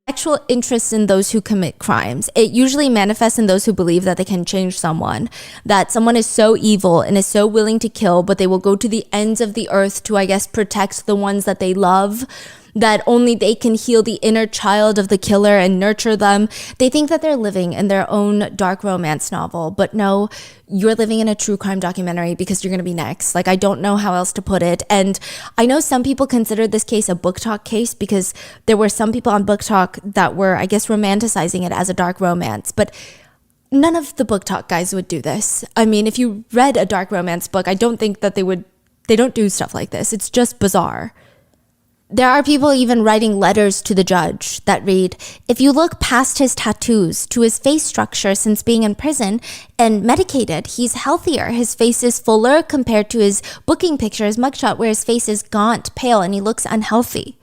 Speaker 1: sexual interest in those who commit crimes. It usually manifests in those who believe that they can change someone, that someone is so evil and is so willing to kill, but they will go to the ends of the earth to, I guess, protect the ones that they love, that only they can heal the inner child of the killer and nurture them. They think that they're living in their own dark romance novel, but no, you're living in a true crime documentary because you're going to be next. Like, I don't know how else to put it. And I know some people consider this case a Book Talk case because there were some people on Book Talk that were, I guess, romanticizing it as a dark romance, but none of the Book Talk guys would do this. I mean, if you read a dark romance book, I don't think that they don't do stuff like this. It's just bizarre. There are people even writing letters to the judge that read, if you look past his tattoos to his face structure since being in prison and medicated, he's healthier. His face is fuller compared to his booking picture, his mugshot, where his face is gaunt, pale, and he looks unhealthy.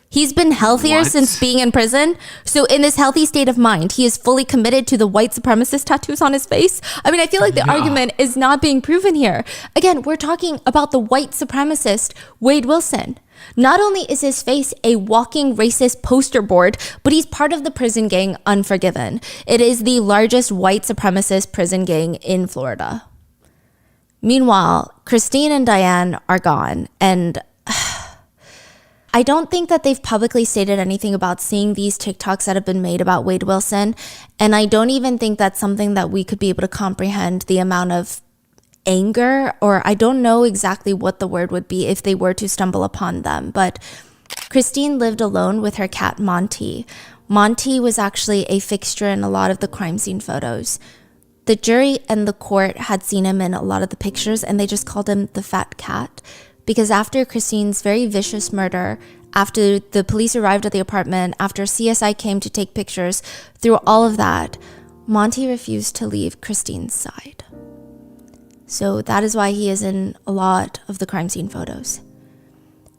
Speaker 1: He's been healthier since being in prison. So in this healthy state of mind, he is fully committed to the white supremacist tattoos on his face. I mean, I feel like the argument is not being proven here. Again, we're talking about the white supremacist Wade Wilson. Not only is his face a walking racist poster board, but he's part of the prison gang Unforgiven. It is the largest white supremacist prison gang in Florida. Meanwhile, Christine and Diane are gone, and I don't think that they've publicly stated anything about seeing these TikToks that have been made about Wade Wilson, and I don't even think that's something that we could be able to comprehend the amount of anger, or I don't know exactly what the word would be if they were to stumble upon them. But Christine lived alone with her cat Monty. Monty was actually a fixture in a lot of the crime scene photos. The jury and the court had seen him in a lot of the pictures, and they just called him the fat cat because after Christine's very vicious murder, after the police arrived at the apartment, after CSI came to take pictures, through all of that, Monty refused to leave Christine's side. So that is why he is in a lot of the crime scene photos.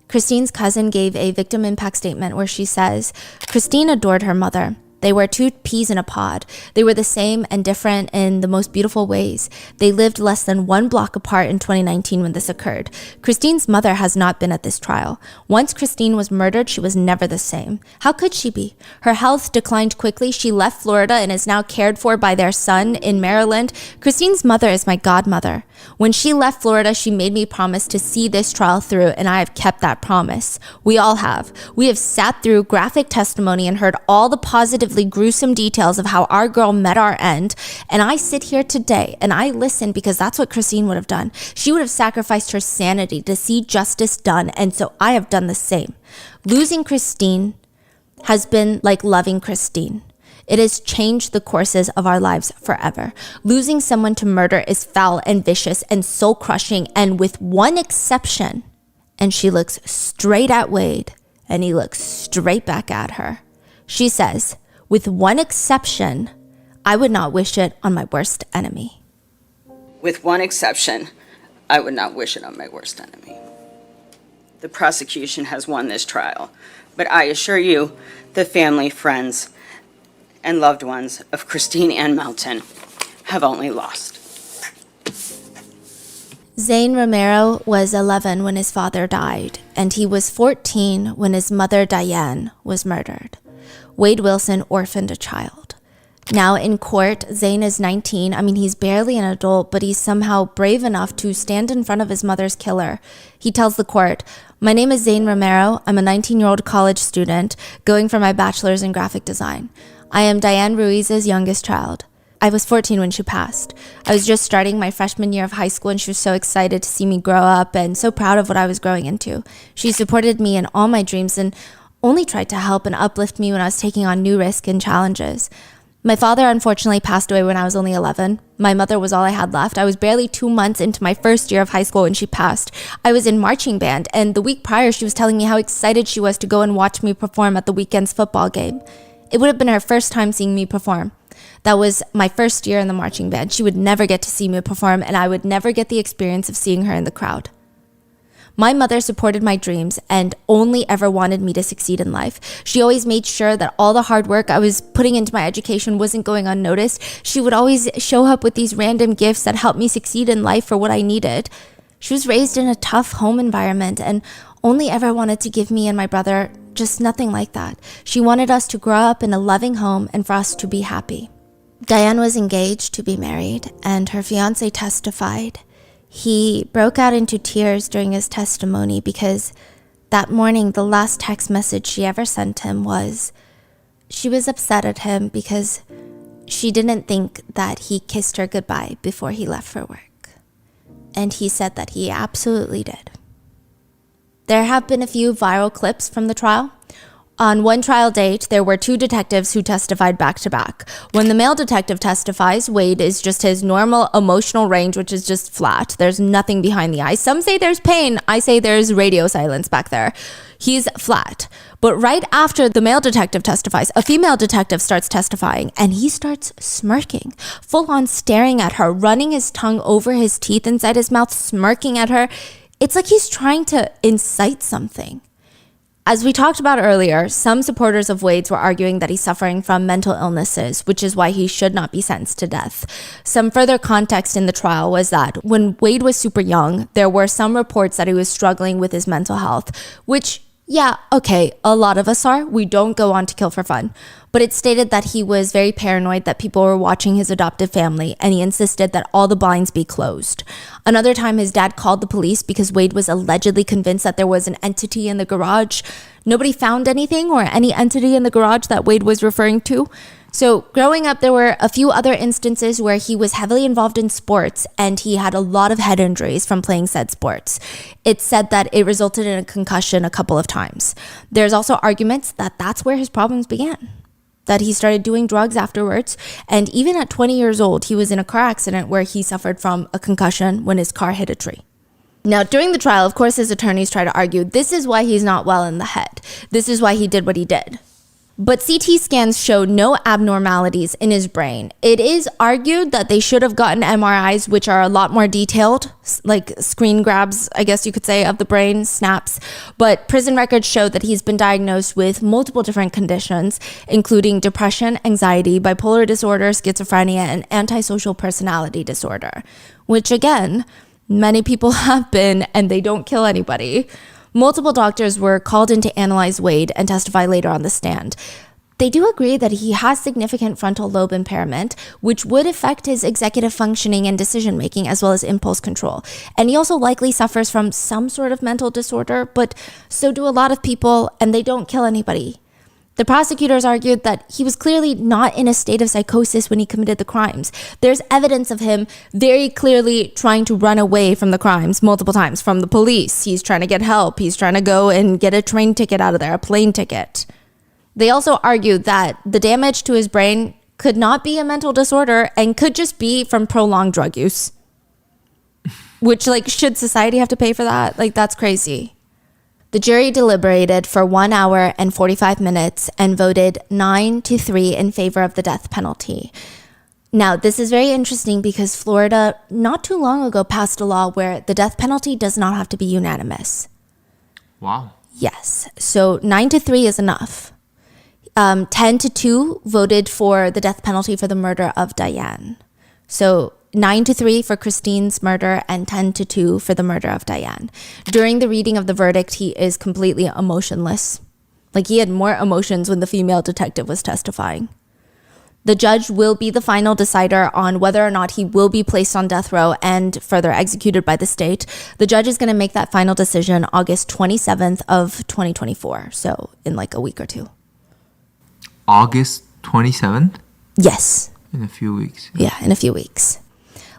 Speaker 1: Christine's cousin gave a victim impact statement where she says, Christine adored her mother. They were two peas in a pod. They were the same and different in the most beautiful ways. They lived less than 1 block apart in 2019 when this occurred. Christine's mother has not been at this trial. Once Christine was murdered, she was never the same. How could she be? Her health declined quickly. She left Florida and is now cared for by their son in Maryland. Christine's mother is my godmother. When she left Florida, she made me promise to see this trial through, and I have kept that promise. We all have. We have sat through graphic testimony and heard all the positively gruesome details of how our girl met our end, and I sit here today and I listen because that's what Christine would have done. She would have sacrificed her sanity to see justice done, and so I have done the same. Losing Christine has been like loving Christine. It has changed the courses of our lives forever. Losing someone to murder is foul and vicious and soul-crushing, and with one exception, and she looks straight at Wade, and he looks straight back at her. She says, with one exception, I would not wish it on my worst enemy.
Speaker 11: With one exception, I would not wish it on my worst enemy. The prosecution has won this trial, but I assure you, the family, friends, and loved ones of Christine Ann Melton have only lost.
Speaker 1: Zane Romero was 11 when his father died, and he was 14 when his mother Diane was murdered. Wade Wilson orphaned a child. Now in court, Zane is 19. I mean, he's barely an adult, but he's somehow brave enough to stand in front of his mother's killer. He tells the court, my name is Zane Romero. I'm a 19-year-old college student going for my bachelor's in graphic design. I am Diane Ruiz's youngest child. I was 14 when she passed. I was just starting my freshman year of high school, and she was so excited to see me grow up and so proud of what I was growing into. She supported me in all my dreams and only tried to help and uplift me when I was taking on new risks and challenges. My father unfortunately passed away when I was only 11. My mother was all I had left. I was barely 2 months into my first year of high school when she passed. I was in marching band, and the week prior she was telling me how excited she was to go and watch me perform at the weekend's football game. It would have been her first time seeing me perform. That was my first year in the marching band. She would never get to see me perform, and I would never get the experience of seeing her in the crowd. My mother supported my dreams and only ever wanted me to succeed in life. She always made sure that all the hard work I was putting into my education wasn't going unnoticed. She would always show up with these random gifts that helped me succeed in life for what I needed. She was raised in a tough home environment and only ever wanted to give me and my brother just nothing like that. She wanted us to grow up in a loving home and for us to be happy. Diane was engaged to be married, and her fiancé testified. He broke out into tears during his testimony because that morning the last text message she ever sent him was she was upset at him because she didn't think that he kissed her goodbye before he left for work. And he said that he absolutely did. There have been a few viral clips from the trial. On one trial date, there were 2 detectives who testified back to back. When the male detective testifies, Wade is just his normal emotional range, which is just flat. There's nothing behind the eyes. Some say there's pain. I say there's radio silence back there. He's flat. But right after the male detective testifies, a female detective starts testifying, and he starts smirking, full on staring at her, running his tongue over his teeth inside his mouth, smirking at her. It's like he's trying to incite something. As we talked about earlier, some supporters of Wade's were arguing that he's suffering from mental illnesses, which is why he should not be sentenced to death. Some further context in the trial was that when Wade was super young, there were some reports that he was struggling with his mental health, which, yeah, okay, a lot of us are. We don't go on to kill for fun. But it stated that he was very paranoid that people were watching his adoptive family, and he insisted that all the blinds be closed. Another time, his dad called the police because Wade was allegedly convinced that there was an entity in the garage. Nobody found anything or any entity in the garage that Wade was referring to. So growing up, there were a few other instances where he was heavily involved in sports and he had a lot of head injuries from playing said sports. It's said that it resulted in a concussion a couple of times. There's also arguments that that's where his problems began, that he started doing drugs afterwards. And even at 20 years old, he was in a car accident where he suffered from a concussion when his car hit a tree. Now, during the trial, of course, his attorneys try to argue this is why he's not well in the head. This is why he did what he did. But CT scans showed no abnormalities in his brain. It is argued that they should have gotten MRIs, which are a lot more detailed, like screen grabs, I guess you could say, of the brain, snaps. But prison records show that he's been diagnosed with multiple different conditions, including depression, anxiety, bipolar disorder, schizophrenia, and antisocial personality disorder, which again, many people have been, and they don't kill anybody. Multiple doctors were called in to analyze Wade and testify later on the stand. They do agree that he has significant frontal lobe impairment, which would affect his executive functioning and decision-making as well as impulse control. And he also likely suffers from some sort of mental disorder, but so do a lot of people, and they don't kill anybody. The prosecutors argued that he was clearly not in a state of psychosis when he committed the crimes. There's evidence of him very clearly trying to run away from the crimes multiple times from the police. He's trying to get help. He's trying to go and get a train ticket out of there, a plane ticket. They also argued that the damage to his brain could not be a mental disorder and could just be from prolonged drug use. Which, should society have to pay for that? That's crazy. The jury deliberated for 1 hour and 45 minutes and voted 9-3 in favor of the death penalty. Now, this is very interesting because Florida not too long ago passed a law where the death penalty does not have to be unanimous.
Speaker 2: Wow.
Speaker 1: Yes. So 9-3 is enough. 10-2 voted for the death penalty for the murder of Diane. So 9-3 for Christine's murder and 10-2 for the murder of Diane. During the reading of the verdict, he is completely emotionless. He had more emotions when the female detective was testifying. The judge will be the final decider on whether or not he will be placed on death row and further executed by the state. The judge is going to make that final decision August 27th of 2024. So in a week or two.
Speaker 2: August 27th?
Speaker 1: Yes.
Speaker 2: In a few weeks.
Speaker 1: Yeah, in a few weeks.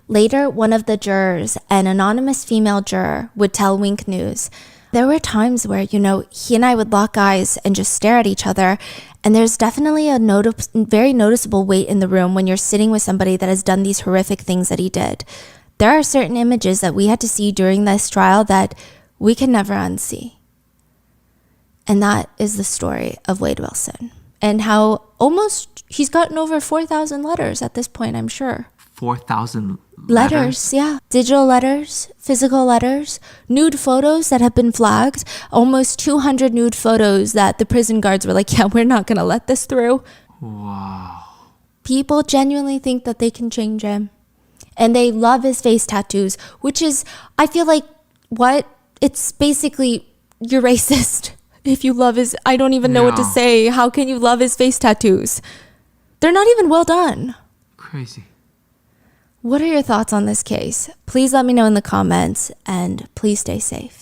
Speaker 1: Later, one of the jurors, an anonymous female juror, would tell Wink News, there were times where, he and I would lock eyes and just stare at each other, And there's definitely a very noticeable weight in the room when you're sitting with somebody that has done these horrific things that he did. There are certain images that we had to see during this trial that we can never unsee. And that is the story of Wade Wilson. And how almost he's gotten over 4,000 letters at this point, I'm sure.
Speaker 2: 4,000
Speaker 1: Letters, yeah. Digital letters, physical letters, nude photos that have been flagged. Almost 200 nude photos that the prison guards were like, yeah, we're not going to let this through.
Speaker 2: Wow.
Speaker 1: People genuinely think that they can change him. And they love his face tattoos, which is, I feel like, what? It's basically, you're racist. If you love his, I don't even know what to say. How can you love his face tattoos? They're not even well done.
Speaker 2: Crazy.
Speaker 1: What are your thoughts on this case? Please let me know in the comments, and please stay safe.